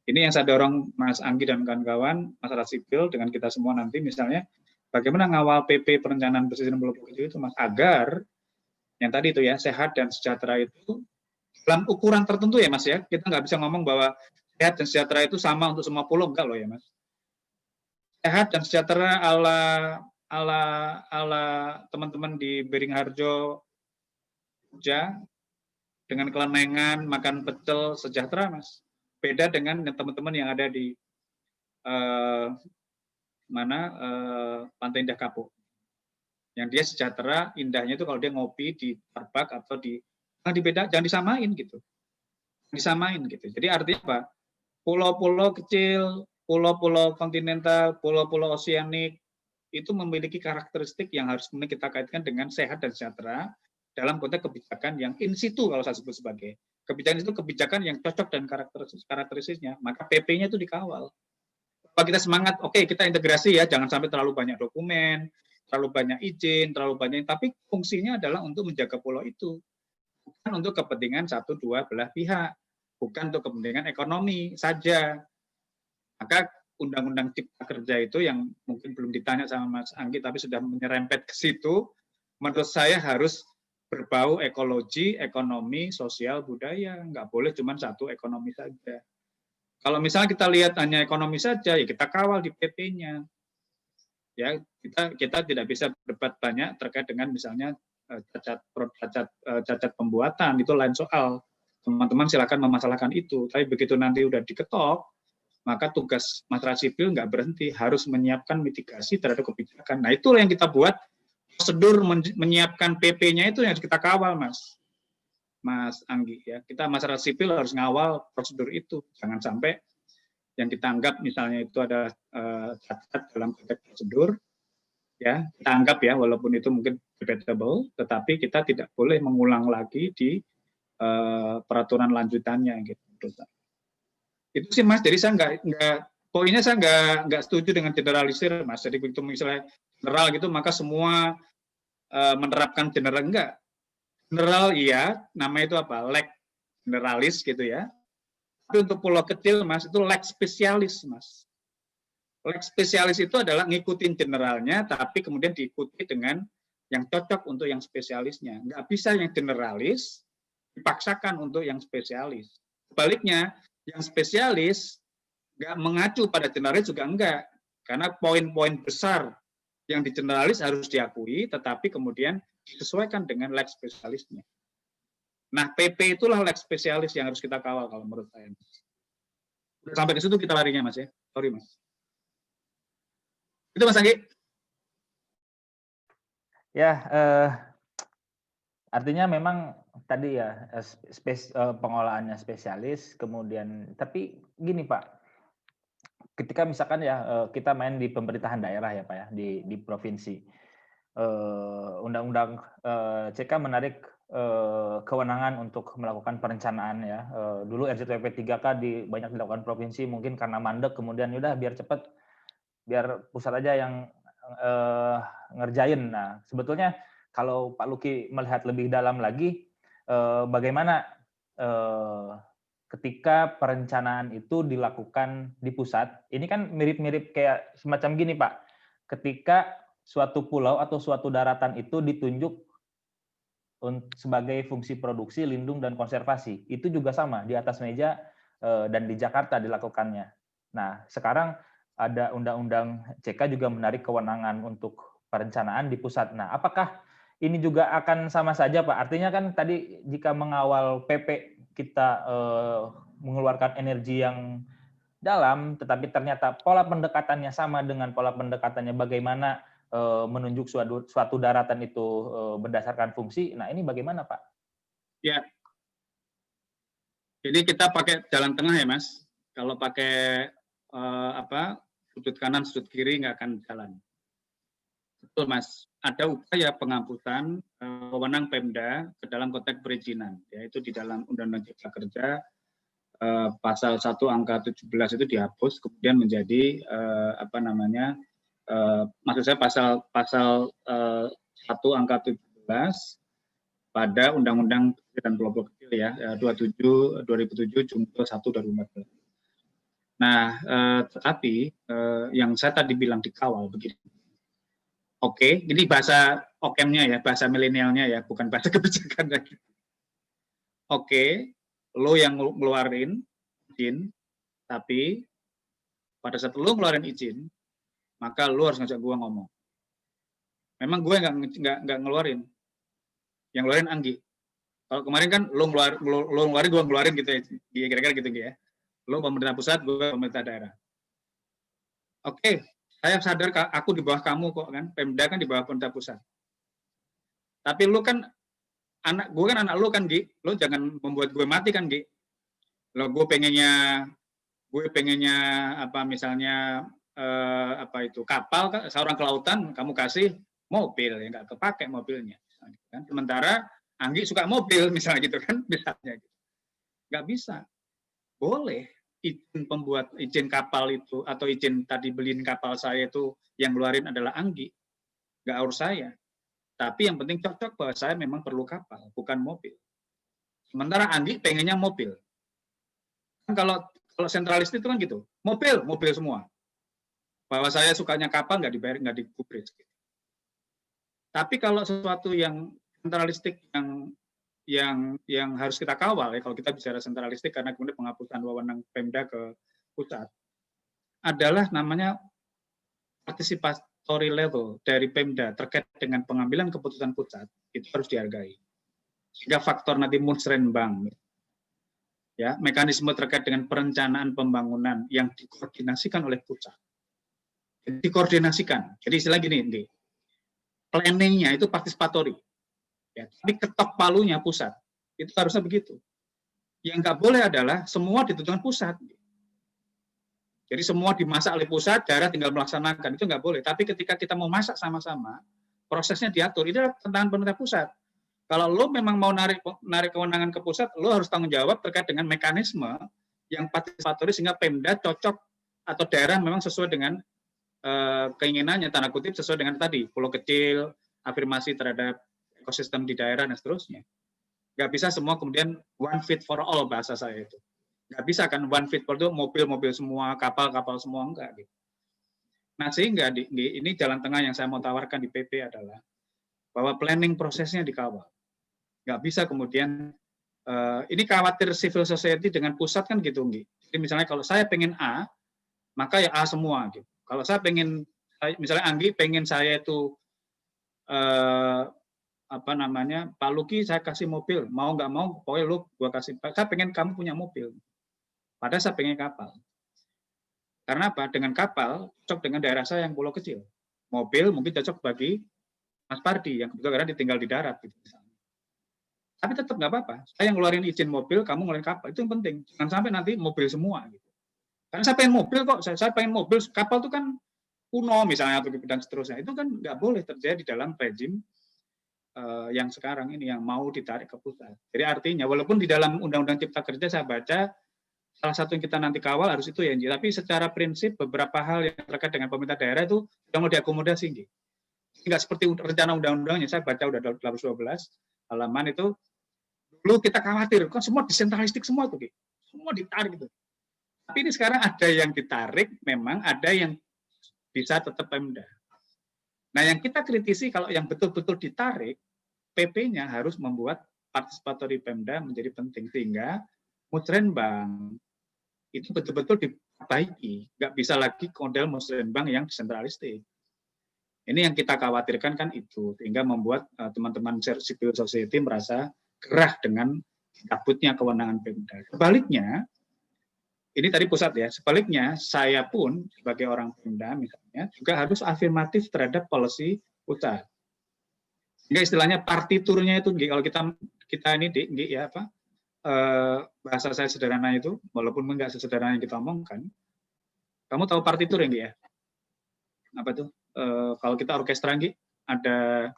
Ini yang saya dorong Mas Anggi dan kawan-kawan, masyarakat sipil dengan kita semua nanti, misalnya, bagaimana ngawal PP perencanaan pesisir dan pulau kecil itu, Mas, agar yang tadi itu ya, sehat dan sejahtera itu dalam ukuran tertentu ya, Mas ya. Kita nggak bisa ngomong bahwa sehat dan sejahtera itu sama untuk semua pulau, enggak loh ya, Mas. Sehat dan sejahtera ala teman-teman di Beringharjo, Jogja, dengan kelenengan, makan pecel, sejahtera, Mas. Beda dengan teman-teman yang ada di Pantai Indah Kapuk. Yang dia sejahtera, indahnya itu kalau dia ngopi di Starbucks atau jangan disamain gitu. Disamain gitu. Jadi artinya apa? Pulau-pulau kecil, pulau-pulau kontinental, pulau-pulau oseanik itu memiliki karakteristik yang harus kita kaitkan dengan sehat dan sejahtera dalam konteks kebijakan yang in situ kalau saya sebut sebagai kebijakan itu kebijakan yang cocok dan karakteristiknya, maka PP-nya itu dikawal. Kalau kita semangat, oke, kita integrasi ya, jangan sampai terlalu banyak dokumen, terlalu banyak izin, terlalu banyak, tapi fungsinya adalah untuk menjaga pulau itu, bukan untuk kepentingan satu dua belah pihak, bukan untuk kepentingan ekonomi saja. Maka Undang-Undang Cipta Kerja itu yang mungkin belum ditanya sama Mas Anggi, tapi sudah menyerempet ke situ, menurut saya harus berbau ekologi, ekonomi, sosial, budaya. Nggak boleh cuma satu ekonomi saja. Kalau misalnya kita lihat hanya ekonomi saja, ya kita kawal di PP-nya. Ya, kita tidak bisa berdebat banyak terkait dengan misalnya cacat pembuatan, itu lain soal. Teman-teman silakan memasalahkan itu. Tapi begitu nanti udah diketok, maka tugas masyarakat sipil nggak berhenti, harus menyiapkan mitigasi terhadap kebijakan. Nah, itulah yang kita buat, prosedur menyiapkan PP-nya itu yang harus kita kawal, Mas Anggi. Ya, kita masyarakat sipil harus ngawal prosedur itu. Jangan sampai yang kita anggap misalnya itu ada cacat dalam konteks prosedur, ya kita anggap ya, walaupun itu mungkin debatable, tetapi kita tidak boleh mengulang lagi di peraturan lanjutannya gitu. Itu sih Mas, jadi saya poinnya saya nggak setuju dengan generalisir Mas. Jadi begitu misalnya general gitu maka semua menerapkan general, enggak. General iya, namanya itu apa? Leg generalis gitu ya. Tapi untuk pulau kecil Mas itu leg spesialis Mas. Leg spesialis itu adalah ngikutin generalnya tapi kemudian diikuti dengan yang cocok untuk yang spesialisnya. Nggak bisa yang generalis dipaksakan untuk yang spesialis. Sebaliknya yang spesialis nggak mengacu pada generalis juga enggak, karena poin-poin besar yang di generalis harus diakui, tetapi kemudian disesuaikan dengan leg spesialisnya. Nah, PP itulah leg spesialis yang harus kita kawal kalau menurut saya. Sampai ke situ kita larinya, Mas ya. Sorry, Mas. Itu Mas Anggi. Ya, artinya memang tadi ya pengolahannya spesialis, kemudian tapi gini Pak, ketika misalkan ya kita main di pemerintahan daerah ya Pak ya di provinsi, Undang-Undang CK menarik kewenangan untuk melakukan perencanaan ya. Dulu RZWP 3K banyak dilakukan provinsi mungkin karena mandek, kemudian udah biar cepat, biar pusat aja yang ngerjain. Nah sebetulnya kalau Pak Luki melihat lebih dalam lagi, bagaimana ketika perencanaan itu dilakukan di pusat, ini kan mirip-mirip kayak semacam gini Pak, ketika suatu pulau atau suatu daratan itu ditunjuk sebagai fungsi produksi, lindung, dan konservasi, itu juga sama, di atas meja dan di Jakarta dilakukannya. Nah, sekarang ada undang-undang CK juga menarik kewenangan untuk perencanaan di pusat. Nah, apakah ini juga akan sama saja, Pak? Artinya kan tadi jika mengawal PP kita mengeluarkan energi yang dalam, tetapi ternyata pola pendekatannya sama dengan pola pendekatannya bagaimana menunjuk suatu daratan itu berdasarkan fungsi. Nah, ini bagaimana, Pak? Ya, jadi kita pakai jalan tengah ya, Mas. Kalau pakai sudut kanan, sudut kiri nggak akan jalan. Betul, Mas. Ada upaya penghapusan wewenang Pemda ke dalam konteks perizinan, yaitu di dalam Undang-Undang Cipta Kerja pasal 1 angka 17 itu dihapus, kemudian menjadi maksud saya pasal 1 angka 17 pada Undang-Undang dan Pulau Kecil ya 2007 Jungto 1 2014. Nah, tetapi yang saya tadi bilang dikawal begini. Oke, ini bahasa okemnya ya, bahasa milenialnya ya, bukan bahasa kebijakan lagi. Oke, lo yang ngeluarin izin, tapi pada saat lo ngeluarin izin, maka lo harus ngajak gue ngomong. Memang gue nggak ngeluarin, yang ngeluarin Anggi. Kalau kemarin kan lo ngeluarin, gue ngeluarin gitu ya, kira-kira gitu ya. Lo pemerintah pusat, gue pemerintah daerah. Oke, saya sadar aku di bawah kamu kok kan, Pemda kan di bawah pemerintah pusat. Tapi lo kan gue kan anak lo kan, Gi. Lo jangan membuat gue mati kan, Gi. Lo gue pengennya misalnya kapal, seorang kelautan, kamu kasih mobil, ya nggak kepake mobilnya. Kan? Sementara Anggi suka mobil misalnya gitu kan, misalnya. Nggak bisa. Boleh izin kapal itu atau izin tadi beliin kapal saya itu yang ngeluarin adalah Anggi, nggak harus saya. Tapi yang penting cocok bahwa saya memang perlu kapal, bukan mobil. Sementara Anggi pengennya mobil. Kan kalau sentralis itu kan gitu, mobil semua. Bahwa saya sukanya kapal nggak dibayar, nggak dikubris. Gitu. Tapi kalau sesuatu yang sentralistik yang harus kita kawal ya, kalau kita bicara sentralistik karena kemudian penghapusan wewenang Pemda ke pusat, adalah namanya participatory level dari Pemda terkait dengan pengambilan keputusan pusat, itu harus dihargai. Sehingga faktor nanti musrenbang, ya, mekanisme terkait dengan perencanaan pembangunan yang dikoordinasikan oleh pusat. Dikoordinasikan. Jadi istilah gini, planningnya itu participatory. Ya, tapi ketok palunya pusat. Itu harusnya begitu. Yang nggak boleh adalah semua ditentukan pusat. Jadi semua dimasak oleh pusat, daerah tinggal melaksanakan. Itu nggak boleh. Tapi ketika kita mau masak sama-sama, prosesnya diatur. Itu adalah tantangan pemerintah pusat. Kalau lo memang mau narik kewenangan ke pusat, lo harus tanggung jawab terkait dengan mekanisme yang partisipatori sehingga Pemda cocok atau daerah memang sesuai dengan keinginannya, tanda kutip sesuai dengan tadi, pulau kecil, afirmasi terhadap ekosistem di daerah dan seterusnya. Nggak bisa semua kemudian one fit for all bahasa saya itu. Nggak bisa kan one fit for all, mobil semua, kapal semua, enggak gitu. Nah sehingga ini jalan tengah yang saya mau tawarkan di PP adalah bahwa planning prosesnya dikawal. Nggak bisa kemudian ini khawatir civil society dengan pusat kan gitu, Nggi. Jadi misalnya kalau saya pengen A, maka ya A semua gitu. Kalau saya pengen, misalnya Anggi pengen saya itu Pak Luki saya kasih mobil, mau nggak mau pokoknya lu gua kasih, saya pengen kamu punya mobil. Padahal saya pengen kapal. Karena apa? Dengan kapal cocok dengan daerah saya yang pulau kecil. Mobil mungkin cocok bagi Mas Pardi yang kebetulan ditinggal di darat gitu misalnya. Tapi tetap nggak apa-apa. Saya yang ngeluarin izin mobil, kamu ngeluarin kapal. Itu yang penting. Jangan sampai nanti mobil semua gitu. Karena saya pengen mobil kok, saya pengen mobil, kapal itu kan kuno misalnya atau dan seterusnya. Itu kan nggak boleh terjadi dalam rezim yang sekarang ini yang mau ditarik ke pusat. Jadi artinya walaupun di dalam Undang-Undang Cipta Kerja saya baca salah satu yang kita nanti kawal harus itu ya, tapi secara prinsip beberapa hal yang terkait dengan pemerintah daerah itu sudah mau diakomodasi. Nggak seperti rencana undang-undangnya, saya baca udah 12 halaman itu, dulu kita khawatir, kan semua desentralistik semua tuh, semua ditarik itu. Tapi ini sekarang ada yang ditarik, memang ada yang bisa tetap Pemda. Nah yang kita kritisi kalau yang betul-betul ditarik, PP-nya harus membuat partisipatory Pemda menjadi penting, sehingga musrenbang itu betul-betul perbaiki, nggak bisa lagi model musrenbang yang desentralistik. Ini yang kita khawatirkan kan itu, sehingga membuat teman-teman civil society merasa gerah dengan cabutnya kewenangan Pemda. Sebaliknya, ini tadi pusat ya, sebaliknya saya pun sebagai orang Pemda misalnya juga harus afirmatif terhadap policy pusat. Sehingga istilahnya partiturnya itu, kalau kita ini ya apa, bahasa saya sederhana itu, walaupun enggak sesederhana yang kita omongkan, kamu tahu partitur ya? Apa tuh? Kalau kita orkestra ada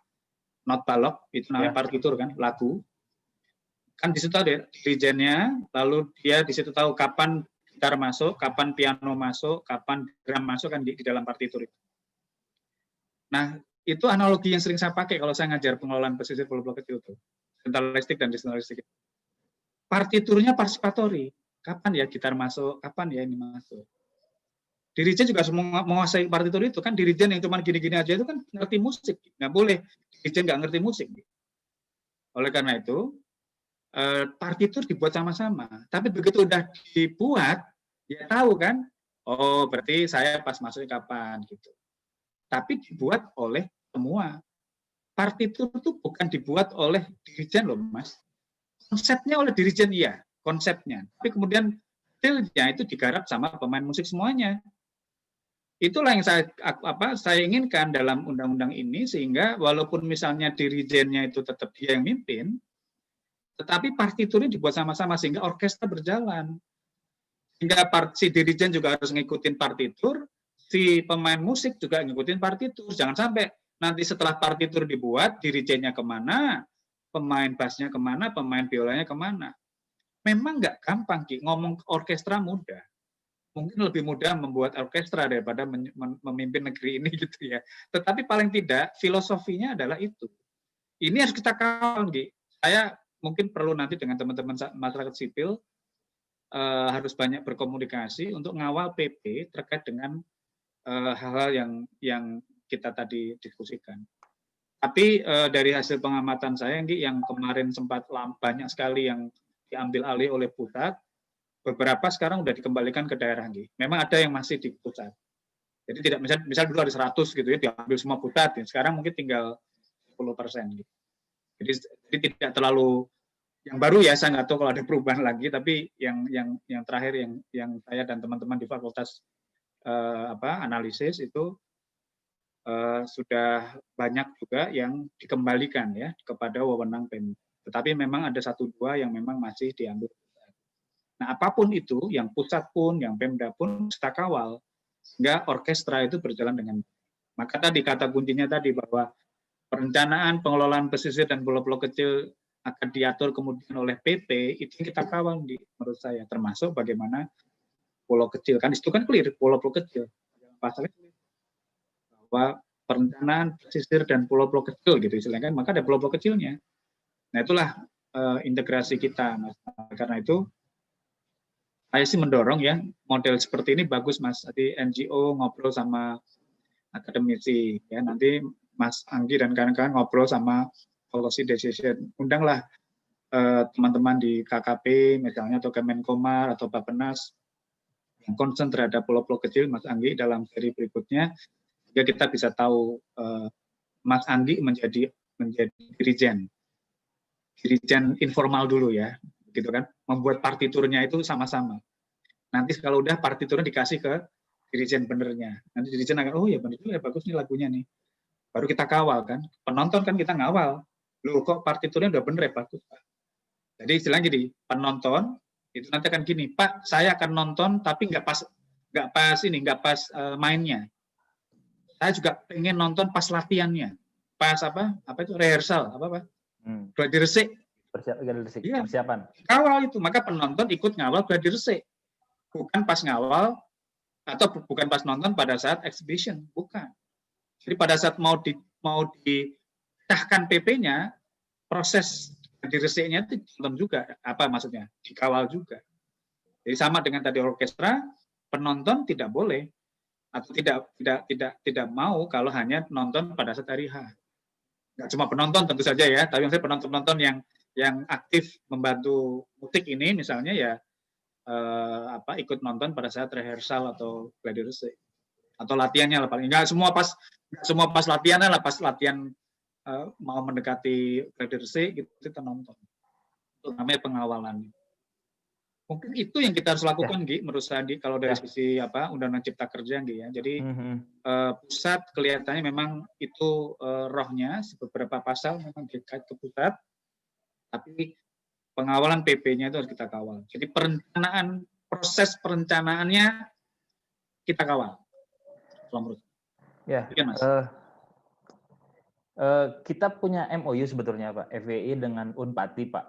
not balok, itu namanya partitur kan, lagu. Kan di situ ada dirijennya, lalu dia di situ tahu kapan gitar masuk, kapan piano masuk, kapan drum masuk kan di dalam partitur itu. Nah, itu analogi yang sering saya pakai kalau saya ngajar pengelolaan pesisir pulau-pulau kecil itu. Sentralistik dan desentralistik. Partiturnya partisipatori. Kapan ya gitar masuk, kapan ya ini masuk. Dirijen juga menguasai partitur itu kan, dirijen yang cuma gini-gini aja itu kan ngerti musik, nggak boleh dirijen nggak ngerti musik. Oleh karena itu partitur dibuat sama-sama, tapi begitu udah dibuat ya tahu kan, oh berarti saya pas masuknya kapan gitu. Tapi dibuat oleh semua. Partitur itu bukan dibuat oleh dirijen loh Mas, konsepnya oleh dirijen iya, konsepnya, tapi kemudian detailnya itu digarap sama pemain musik semuanya. Itulah yang saya inginkan dalam undang-undang ini, sehingga walaupun misalnya dirijennya itu tetap dia yang mimpin, tetapi partiturnya dibuat sama-sama sehingga orkestra berjalan. Sehingga si dirijen juga harus ngikutin partitur, si pemain musik juga ngikutin partitur. Jangan sampai nanti setelah partitur dibuat, dirijennya kemana, pemain bassnya kemana, pemain biolanya kemana. Memang nggak gampang, Ki. Ngomong orkestra mudah. Mungkin lebih mudah membuat orkestra daripada memimpin negeri ini gitu ya. Tetapi paling tidak filosofinya adalah itu. Ini harus kita kawal, Gi. Saya mungkin perlu nanti dengan teman-teman masyarakat sipil harus banyak berkomunikasi untuk ngawal PP terkait dengan hal-hal yang kita tadi diskusikan. Tapi dari hasil pengamatan saya, Gi, yang kemarin sempat banyak sekali yang diambil alih oleh pusat, beberapa sekarang sudah dikembalikan ke daerah. Memang ada yang masih di pusat. Jadi tidak misal dulu ada 100 gitu ya, diambil semua pusat, ya. Sekarang mungkin tinggal 10%. Gitu. Jadi tidak terlalu yang baru ya, saya nggak tahu kalau ada perubahan lagi, tapi yang terakhir yang saya dan teman-teman di fakultas analisis itu sudah banyak juga yang dikembalikan ya kepada wewenang Pemda. Tetapi memang ada 1-2 yang memang masih diambil. Nah, apapun itu, yang pusat pun, yang Pemda pun, kita kawal, sehingga orkestra itu berjalan dengan baik. Maka tadi kata kuncinya tadi bahwa perencanaan pengelolaan pesisir dan pulau-pulau kecil akan diatur kemudian oleh PP, itu kita kawal menurut saya, termasuk bagaimana pulau kecil. Kan itu kan clear, pulau-pulau kecil. Pasalnya bahwa perencanaan pesisir dan pulau-pulau kecil gitu istilahnya, maka ada pulau-pulau kecilnya. Nah, itulah integrasi kita, Mas. Karena itu saya sih mendorong ya model seperti ini bagus, Mas. Tadi NGO ngobrol sama akademisi, ya nanti Mas Anggi dan kawan-kawan ngobrol sama policy decision. Undanglah teman-teman di KKP misalnya atau Kemenkomar atau Bappenas yang concern terhadap pulau-pulau kecil, Mas Anggi dalam seri berikutnya, sehingga kita bisa tahu Mas Anggi menjadi dirijen informal dulu ya. Gitu kan, membuat partiturnya itu sama-sama. Nanti kalau udah partiturnya dikasih ke dirijen benernya. Nanti dirijen akan, oh ya bener juga ya, bagus nih lagunya nih. Baru kita kawal kan. Penonton kan kita ngawal. Loh kok partiturnya udah bener ya, bagus Pak. Jadi istilahnya gini, penonton itu nanti akan gini, Pak saya akan nonton tapi nggak pas mainnya. Saya juga pengen nonton pas latihannya. Pas apa itu rehearsal, apa? Gladi resik. Persiapan. Kawal itu, maka penonton ikut ngawal gladi resik. Bukan pas ngawal atau bukan pas nonton pada saat exhibition, bukan. Jadi pada saat mau disahkan PP-nya, proses gladi resiknya itu ditonton juga, apa maksudnya? Dikawal juga. Jadi sama dengan tadi orkestra, penonton tidak boleh atau tidak mau kalau hanya nonton pada saat hari H. Nggak cuma penonton tentu saja ya, tapi maksudnya penonton yang aktif membantu mutik ini misalnya ya ikut nonton pada saat rehearsal atau gladi resik atau latihannya lah paling nggak semua pas latihannya lah, pas latihan mau mendekati gladi resik gitu kita nonton. Itu namanya pengawalan. Mungkin itu yang kita harus lakukan, Gi, menurut saya, Gi, kalau dari sisi Undang-Undang Cipta Kerja, Gi, ya. Jadi pusat kelihatannya memang itu rohnya, beberapa pasal memang dekat ke pusat, tapi pengawalan PP-nya itu harus kita kawal. Jadi proses perencanaannya kita kawal. Menurut ya, kita punya MOU sebetulnya Pak, FWI dengan Unpati Pak.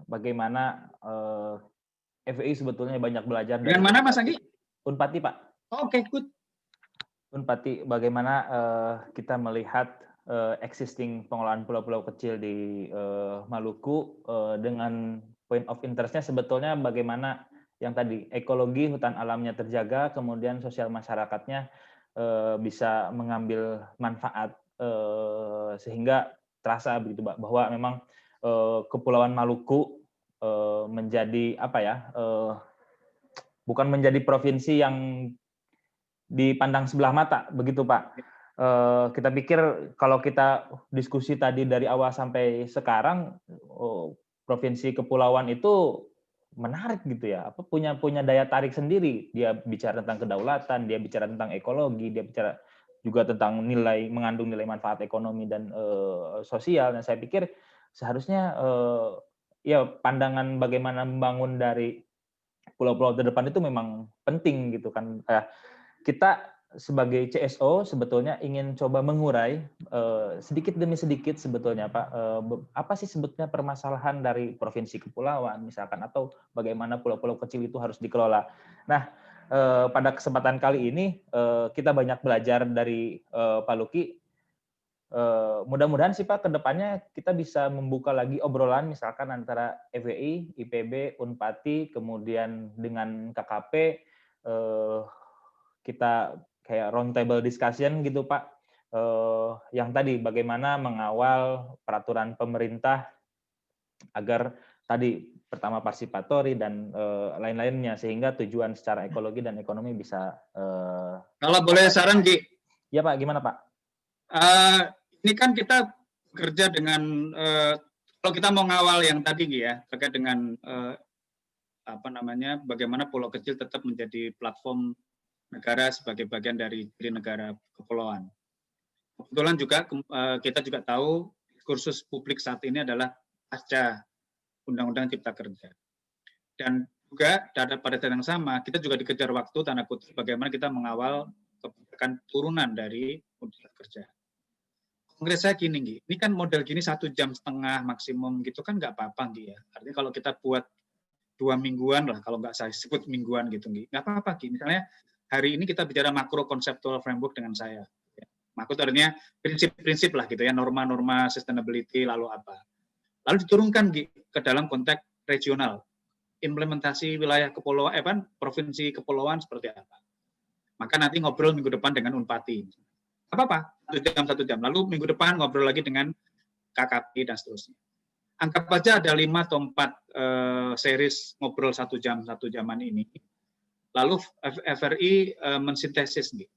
Bagaimana FWI sebetulnya banyak belajar dengan mana Mas Anggi? Unpati Pak. Oke, good. Unpati, bagaimana kita melihat existing pengelolaan pulau-pulau kecil di Maluku dengan point of interest-nya sebetulnya bagaimana yang tadi ekologi hutan alamnya terjaga, kemudian sosial masyarakatnya bisa mengambil manfaat sehingga terasa begitu Pak, bahwa memang Kepulauan Maluku menjadi bukan menjadi provinsi yang dipandang sebelah mata, begitu Pak. Kita pikir kalau kita diskusi tadi dari awal sampai sekarang, provinsi kepulauan itu menarik gitu ya, punya daya tarik sendiri. Dia bicara tentang kedaulatan, dia bicara tentang ekologi, dia bicara juga tentang mengandung nilai manfaat ekonomi dan sosial. Dan saya pikir seharusnya ya pandangan bagaimana membangun dari pulau-pulau terdepan itu memang penting gitu kan. Kita sebagai CSO sebetulnya ingin coba mengurai sedikit demi sedikit sebetulnya Pak, apa sih sebetulnya permasalahan dari provinsi kepulauan misalkan, atau bagaimana pulau-pulau kecil itu harus dikelola. Nah, pada kesempatan kali ini kita banyak belajar dari Pak Luki. Mudah-mudahan sih Pak kedepannya kita bisa membuka lagi obrolan misalkan antara FWI, IPB, Unpati, kemudian dengan KKP, kita kayak round table discussion gitu Pak, yang tadi bagaimana mengawal peraturan pemerintah agar tadi pertama partisipatori dan lain-lainnya sehingga tujuan secara ekologi dan ekonomi bisa. Kalau boleh saran, Gi. Ya Pak, gimana Pak? Ini kan kita bekerja dengan kalau kita mau ngawal yang tadi Gi, ya terkait dengan bagaimana pulau kecil tetap menjadi platform negara sebagai bagian dari negara kepulauan. Kebetulan juga kita juga tahu kursus publik saat ini adalah pasca Undang-Undang Cipta Kerja. Dan juga pada saat yang sama kita juga dikejar waktu tanda kutip bagaimana kita mengawal kebijakan turunan dari Undang-Undang Kerja. Kongres saya gini, Gi. Ini kan model gini 1,5 jam maksimum gitu kan nggak apa-apa, Gi, ya. Artinya kalau kita buat 2 mingguan lah, kalau nggak saya sebut mingguan gitu, Gi. Nggak apa-apa, Gi. Misalnya hari ini kita bicara makro konseptual framework dengan saya. Makro artinya prinsip-prinsip lah gitu ya, norma-norma sustainability lalu apa. Lalu diturunkan Gi, ke dalam konteks regional. Implementasi wilayah kepulauan, provinsi kepulauan seperti apa. Maka nanti ngobrol minggu depan dengan Unpati. Apa-apa, 1 jam. Lalu minggu depan ngobrol lagi dengan KKP dan seterusnya. Anggap aja ada 5 atau 4 series ngobrol 1 jaman ini. Lalu FRI mensintesis nih.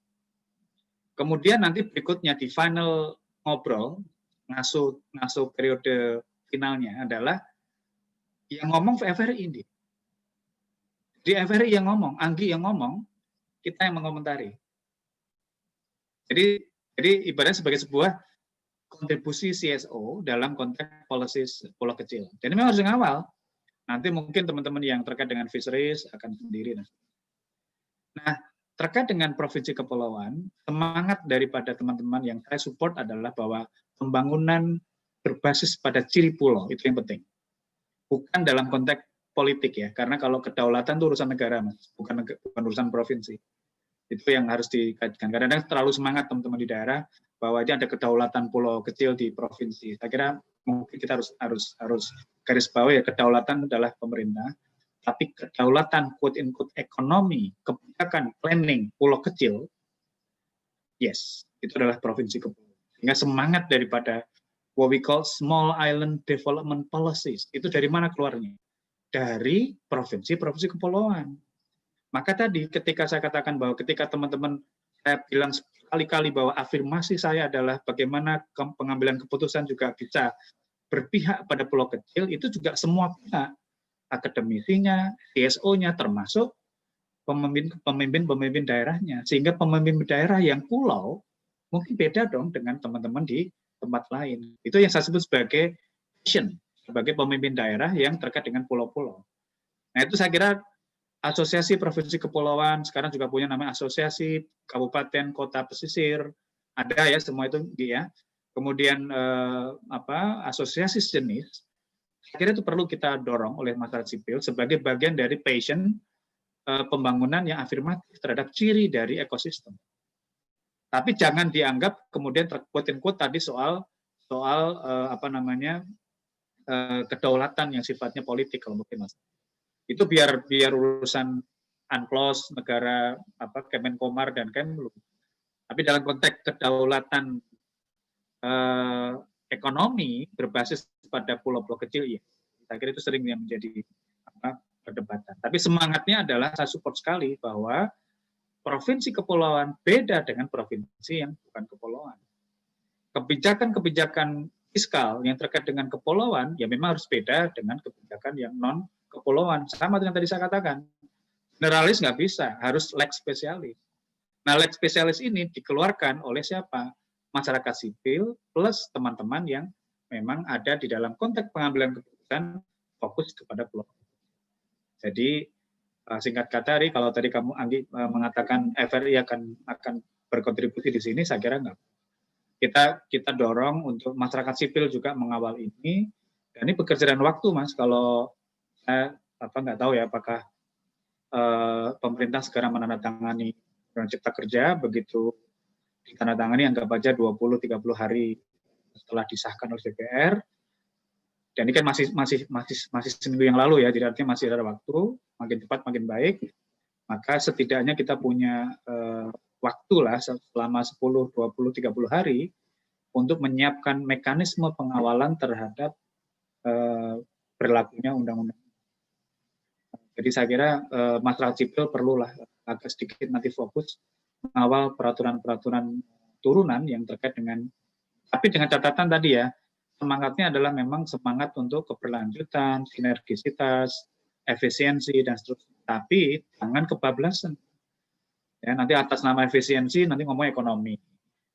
Kemudian nanti berikutnya di final ngobrol, ngasuh periode finalnya adalah yang ngomong FRI ini. Di FRI yang ngomong, Anggi yang ngomong, kita yang mengomentari. Jadi ibaratnya sebagai sebuah kontribusi CSO dalam konteks policy pulau kecil. Jadi memang harus ngawal. Nanti mungkin teman-teman yang terkait dengan fisheries akan sendiri. Nah, terkait dengan provinsi kepulauan, semangat daripada teman-teman yang saya support adalah bahwa pembangunan berbasis pada ciri pulau, itu yang penting. Bukan dalam konteks politik ya, karena kalau kedaulatan itu urusan negara, Mas, bukan urusan provinsi. Itu yang harus dikaitkan. Kadang-kadang terlalu semangat teman-teman di daerah bahwa ini ada kedaulatan pulau kecil di provinsi. Saya kira mungkin kita harus garis bawah ya, kedaulatan adalah pemerintah, tapi kedaulatan quote-unquote ekonomi, kebijakan, planning pulau kecil, yes, itu adalah provinsi kepulauan. Sehingga semangat daripada what we call small island development policies, itu dari mana keluarnya? dari provinsi-provinsi kepulauan. Maka tadi ketika saya katakan bahwa ketika teman-teman saya bilang sekali-kali bahwa afirmasi saya adalah bagaimana pengambilan keputusan juga bisa berpihak pada pulau kecil, itu juga semua pihak, akademisinya, CSO-nya, termasuk pemimpin daerahnya. Sehingga pemimpin daerah yang pulau mungkin beda dong dengan teman-teman di tempat lain. Itu yang saya sebut sebagai vision, sebagai pemimpin daerah yang terkait dengan pulau-pulau. Nah itu saya kira Asosiasi Provinsi Kepulauan sekarang juga punya namanya Asosiasi Kabupaten Kota Pesisir, ada ya semua itu ya. Kemudian asosiasi sejenis, saya kira itu perlu kita dorong oleh masyarakat sipil sebagai bagian dari passion pembangunan yang afirmatif terhadap ciri dari ekosistem. Tapi jangan dianggap kemudian quote-unquote tadi soal kedaulatan yang sifatnya politik kalau mungkin mas. Itu biar urusan UNCLOS, negara Kemenkomar dan Kemlu. Tapi dalam konteks kedaulatan ekonomi berbasis pada pulau-pulau kecil ya. Saya kira itu sering yang menjadi perdebatan. Tapi semangatnya adalah saya support sekali bahwa provinsi kepulauan beda dengan provinsi yang bukan kepulauan. Kebijakan-kebijakan fiskal yang terkait dengan kepulauan ya memang harus beda dengan kebijakan yang non kepulauan. Sama dengan tadi saya katakan, generalis nggak bisa, harus lex spesialis. Nah, lex spesialis ini dikeluarkan oleh siapa? Masyarakat sipil plus teman-teman yang memang ada di dalam konteks pengambilan keputusan fokus kepada pulau. Jadi singkat kata, Ri, kalau tadi kamu Anggi mengatakan FRI akan berkontribusi di sini, saya kira enggak. Kita dorong untuk masyarakat sipil juga mengawal ini. Dan ini pekerjaan waktu, Mas. Kalau saya nggak tahu ya apakah pemerintah sekarang menandatangani Undang-Undang Cipta Kerja, begitu ditandatangani anggap aja 20-30 hari setelah disahkan oleh DPR. Dan ini kan masih seminggu yang lalu ya, jadi artinya masih ada waktu, makin cepat makin baik. Maka setidaknya kita punya waktu lah selama 10, 20, 30 hari untuk menyiapkan mekanisme pengawalan terhadap berlakunya undang-undang. Jadi saya kira masyarakat sipil perlulah agak sedikit nanti fokus mengawal peraturan-peraturan turunan yang terkait dengan, tapi dengan catatan tadi ya, semangatnya adalah memang semangat untuk keberlanjutan, sinergisitas, efisiensi, dan seterusnya. Tapi jangan kebablasan. Ya, nanti atas nama efisiensi, nanti ngomong ekonomi.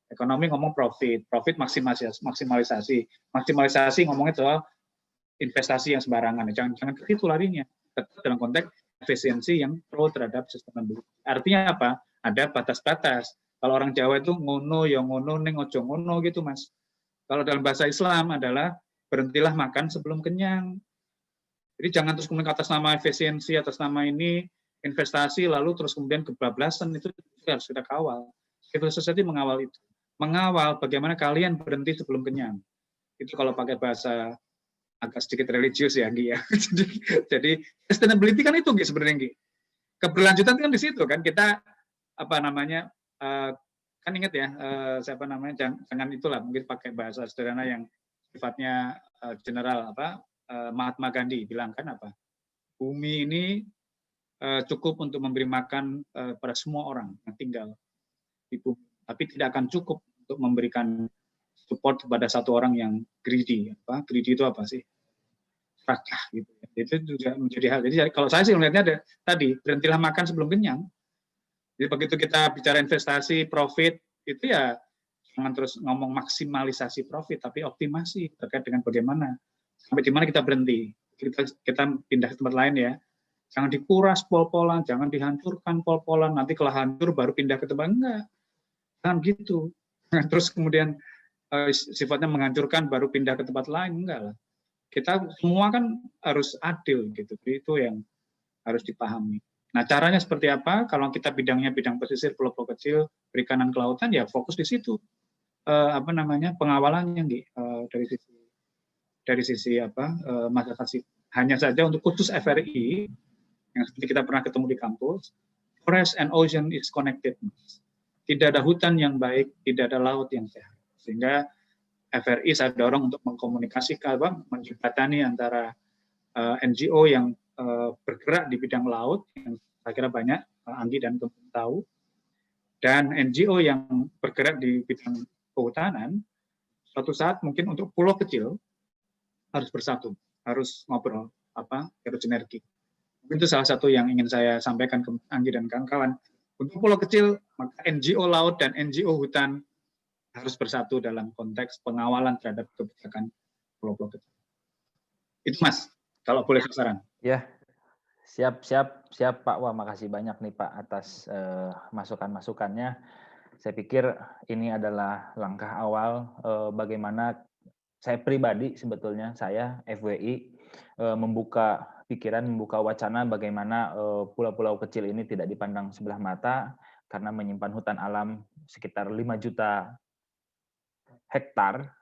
Ekonomi ngomong profit maksimalisasi. Maksimalisasi ngomongnya soal investasi yang sembarangan. Jangan ke situ larinya. Tetap dalam konteks efisiensi yang pro terhadap sustainability. Artinya apa? Ada batas-batas. Kalau orang Jawa itu ngono, ya ngono, neng ojo ngono gitu, Mas. Kalau dalam bahasa Islam adalah berhentilah makan sebelum kenyang. Jadi jangan terus kemudian atas nama efisiensi, atas nama ini investasi, lalu terus kemudian kebablasan, itu harus kita kawal. Civil society mengawal itu. Mengawal bagaimana kalian berhenti sebelum kenyang. Itu kalau pakai bahasa agak sedikit religius ya, Gi ya. Jadi sustainability kan itu Gi sebenarnya Gi. Keberlanjutan kan di situ kan kita kan ingat ya jangan itulah mungkin pakai bahasa sederhana yang sifatnya general Mahatma Gandhi bilang kan bumi ini cukup untuk memberi makan pada semua orang yang tinggal di bumi, tapi tidak akan cukup untuk memberikan support kepada satu orang yang greedy. Greedy itu apa sih? Serakah gitu. Itu juga menjadi hal. Jadi kalau saya sih melihatnya ada tadi berhentilah makan sebelum kenyang. Jadi begitu kita bicara investasi, profit, itu ya jangan terus ngomong maksimalisasi profit, tapi optimasi terkait dengan bagaimana sampai di mana kita berhenti. Kita pindah ke tempat lain ya. Jangan dikuras pol-polan, jangan dihancurkan pol-polan. Nanti kalau hancur baru pindah ke tempat enggak. Jangan gitu. Terus kemudian sifatnya menghancurkan baru pindah ke tempat lain, enggak lah. Kita semua kan harus adil gitu. Itu yang harus dipahami. Nah, caranya seperti apa? Kalau kita bidangnya bidang pesisir, pulau-pulau kecil, perikanan kelautan, ya fokus di situ. Pengawalannya dari sisi masyarakat sipil. Hanya saja untuk khusus FRI yang seperti kita pernah ketemu di kampus, forest and ocean is connected. Tidak ada hutan yang baik, tidak ada laut yang sehat. Sehingga FRI saya dorong untuk mengkomunikasikan, menjembatani antara NGO yang bergerak di bidang laut, yang saya kira banyak Anggi dan teman-teman tahu, dan NGO yang bergerak di bidang kehutanan, suatu saat mungkin untuk pulau kecil harus bersatu, harus ngobrol, harus sinergi. Mungkin itu salah satu yang ingin saya sampaikan ke Anggi dan kawan-kawan. Untuk pulau kecil, maka NGO laut dan NGO hutan harus bersatu dalam konteks pengawalan terhadap kebijakan pulau-pulau kecil. Itu Mas, kalau boleh saran. Ya, siap Pak. Wah, makasih banyak nih Pak atas masukan-masukannya. Saya pikir ini adalah langkah awal bagaimana saya pribadi sebetulnya, saya FWI membuka pikiran, membuka wacana bagaimana pulau-pulau kecil ini tidak dipandang sebelah mata karena menyimpan hutan alam sekitar 5 juta hektar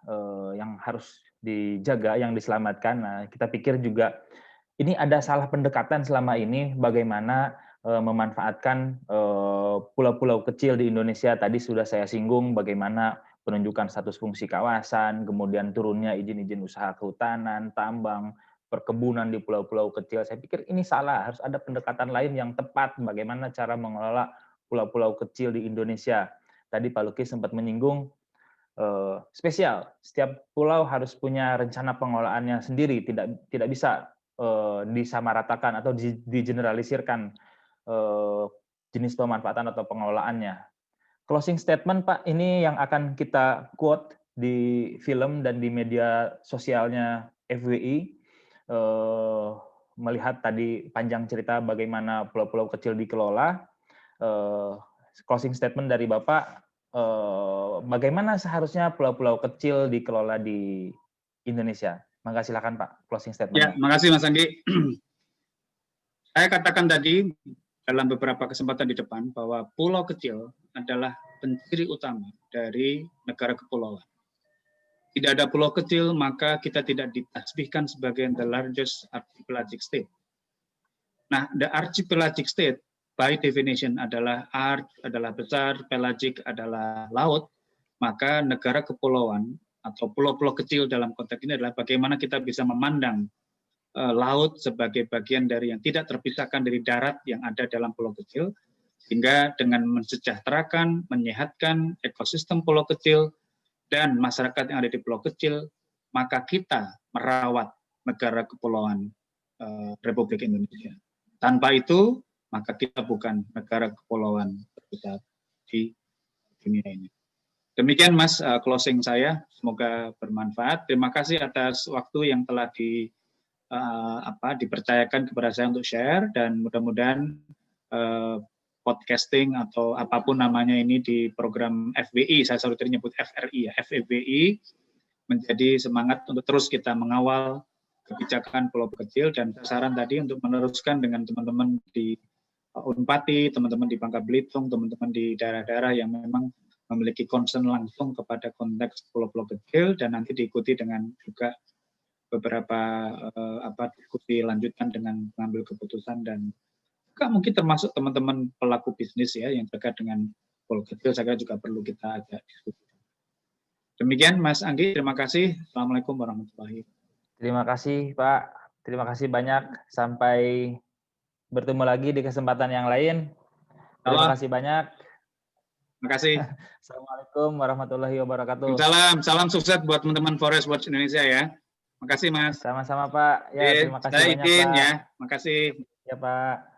yang harus dijaga, yang diselamatkan. Nah, kita pikir juga ini ada salah pendekatan selama ini bagaimana memanfaatkan pulau-pulau kecil di Indonesia. Tadi sudah saya singgung bagaimana penunjukan status fungsi kawasan, kemudian turunnya izin-izin usaha kehutanan, tambang, perkebunan di pulau-pulau kecil. Saya pikir ini salah, harus ada pendekatan lain yang tepat bagaimana cara mengelola pulau-pulau kecil di Indonesia. Tadi Pak Luki sempat menyinggung spesial, setiap pulau harus punya rencana pengelolaannya sendiri, tidak bisa disamaratakan atau digeneralisirkan jenis pemanfaatan atau pengelolaannya. Closing statement Pak, ini yang akan kita quote di film dan di media sosialnya FWI, melihat tadi panjang cerita bagaimana pulau-pulau kecil dikelola. Closing statement dari Bapak, bagaimana seharusnya pulau-pulau kecil dikelola di Indonesia? Maka silakan Pak, closing statement. Ya, makasih Mas Anggi. Saya katakan tadi dalam beberapa kesempatan di depan bahwa pulau kecil adalah penciri utama dari negara kepulauan. Tidak ada pulau kecil, maka kita tidak ditasbihkan sebagai the largest archipelagic state. Nah, the archipelagic state by definition adalah adalah besar, pelagic adalah laut, maka negara kepulauan atau pulau-pulau kecil dalam konteks ini adalah bagaimana kita bisa memandang laut sebagai bagian dari yang tidak terpisahkan dari darat yang ada dalam pulau kecil, sehingga dengan mensejahterakan, menyehatkan ekosistem pulau kecil dan masyarakat yang ada di pulau kecil, maka kita merawat negara kepulauan Republik Indonesia. Tanpa itu, maka kita bukan negara kepulauan terbesar di dunia ini. Demikian Mas closing saya, semoga bermanfaat. Terima kasih atas waktu yang telah dipercayakan kepada saya untuk share, dan mudah-mudahan podcasting atau apapun namanya ini di program FWI, saya selalu nyebut FRI ya, FWI, menjadi semangat untuk terus kita mengawal kebijakan pulau kecil, dan saran tadi untuk meneruskan dengan teman-teman di Unpati, teman-teman di Bangka Belitung, teman-teman di daerah-daerah yang memang memiliki concern langsung kepada konteks pulau-pulau kecil, dan nanti diikuti dengan juga beberapa diskusi lanjutan dengan mengambil keputusan, dan juga mungkin termasuk teman-teman pelaku bisnis ya yang terkait dengan pulau kecil, saya kira juga perlu kita ajak diskusi. Demikian Mas Anggi, terima kasih. Assalamualaikum warahmatullahi wabarakatuh. Terima kasih Pak, terima kasih banyak. Sampai bertemu lagi di kesempatan yang lain. Terima kasih banyak. Terima kasih. Assalamualaikum warahmatullahi wabarakatuh. Salam sukses buat teman-teman Forest Watch Indonesia ya. Makasih Mas. Sama-sama Pak. Ya, terima kasih saya banyak izin, Pak. Ya, makasih. Ya Pak.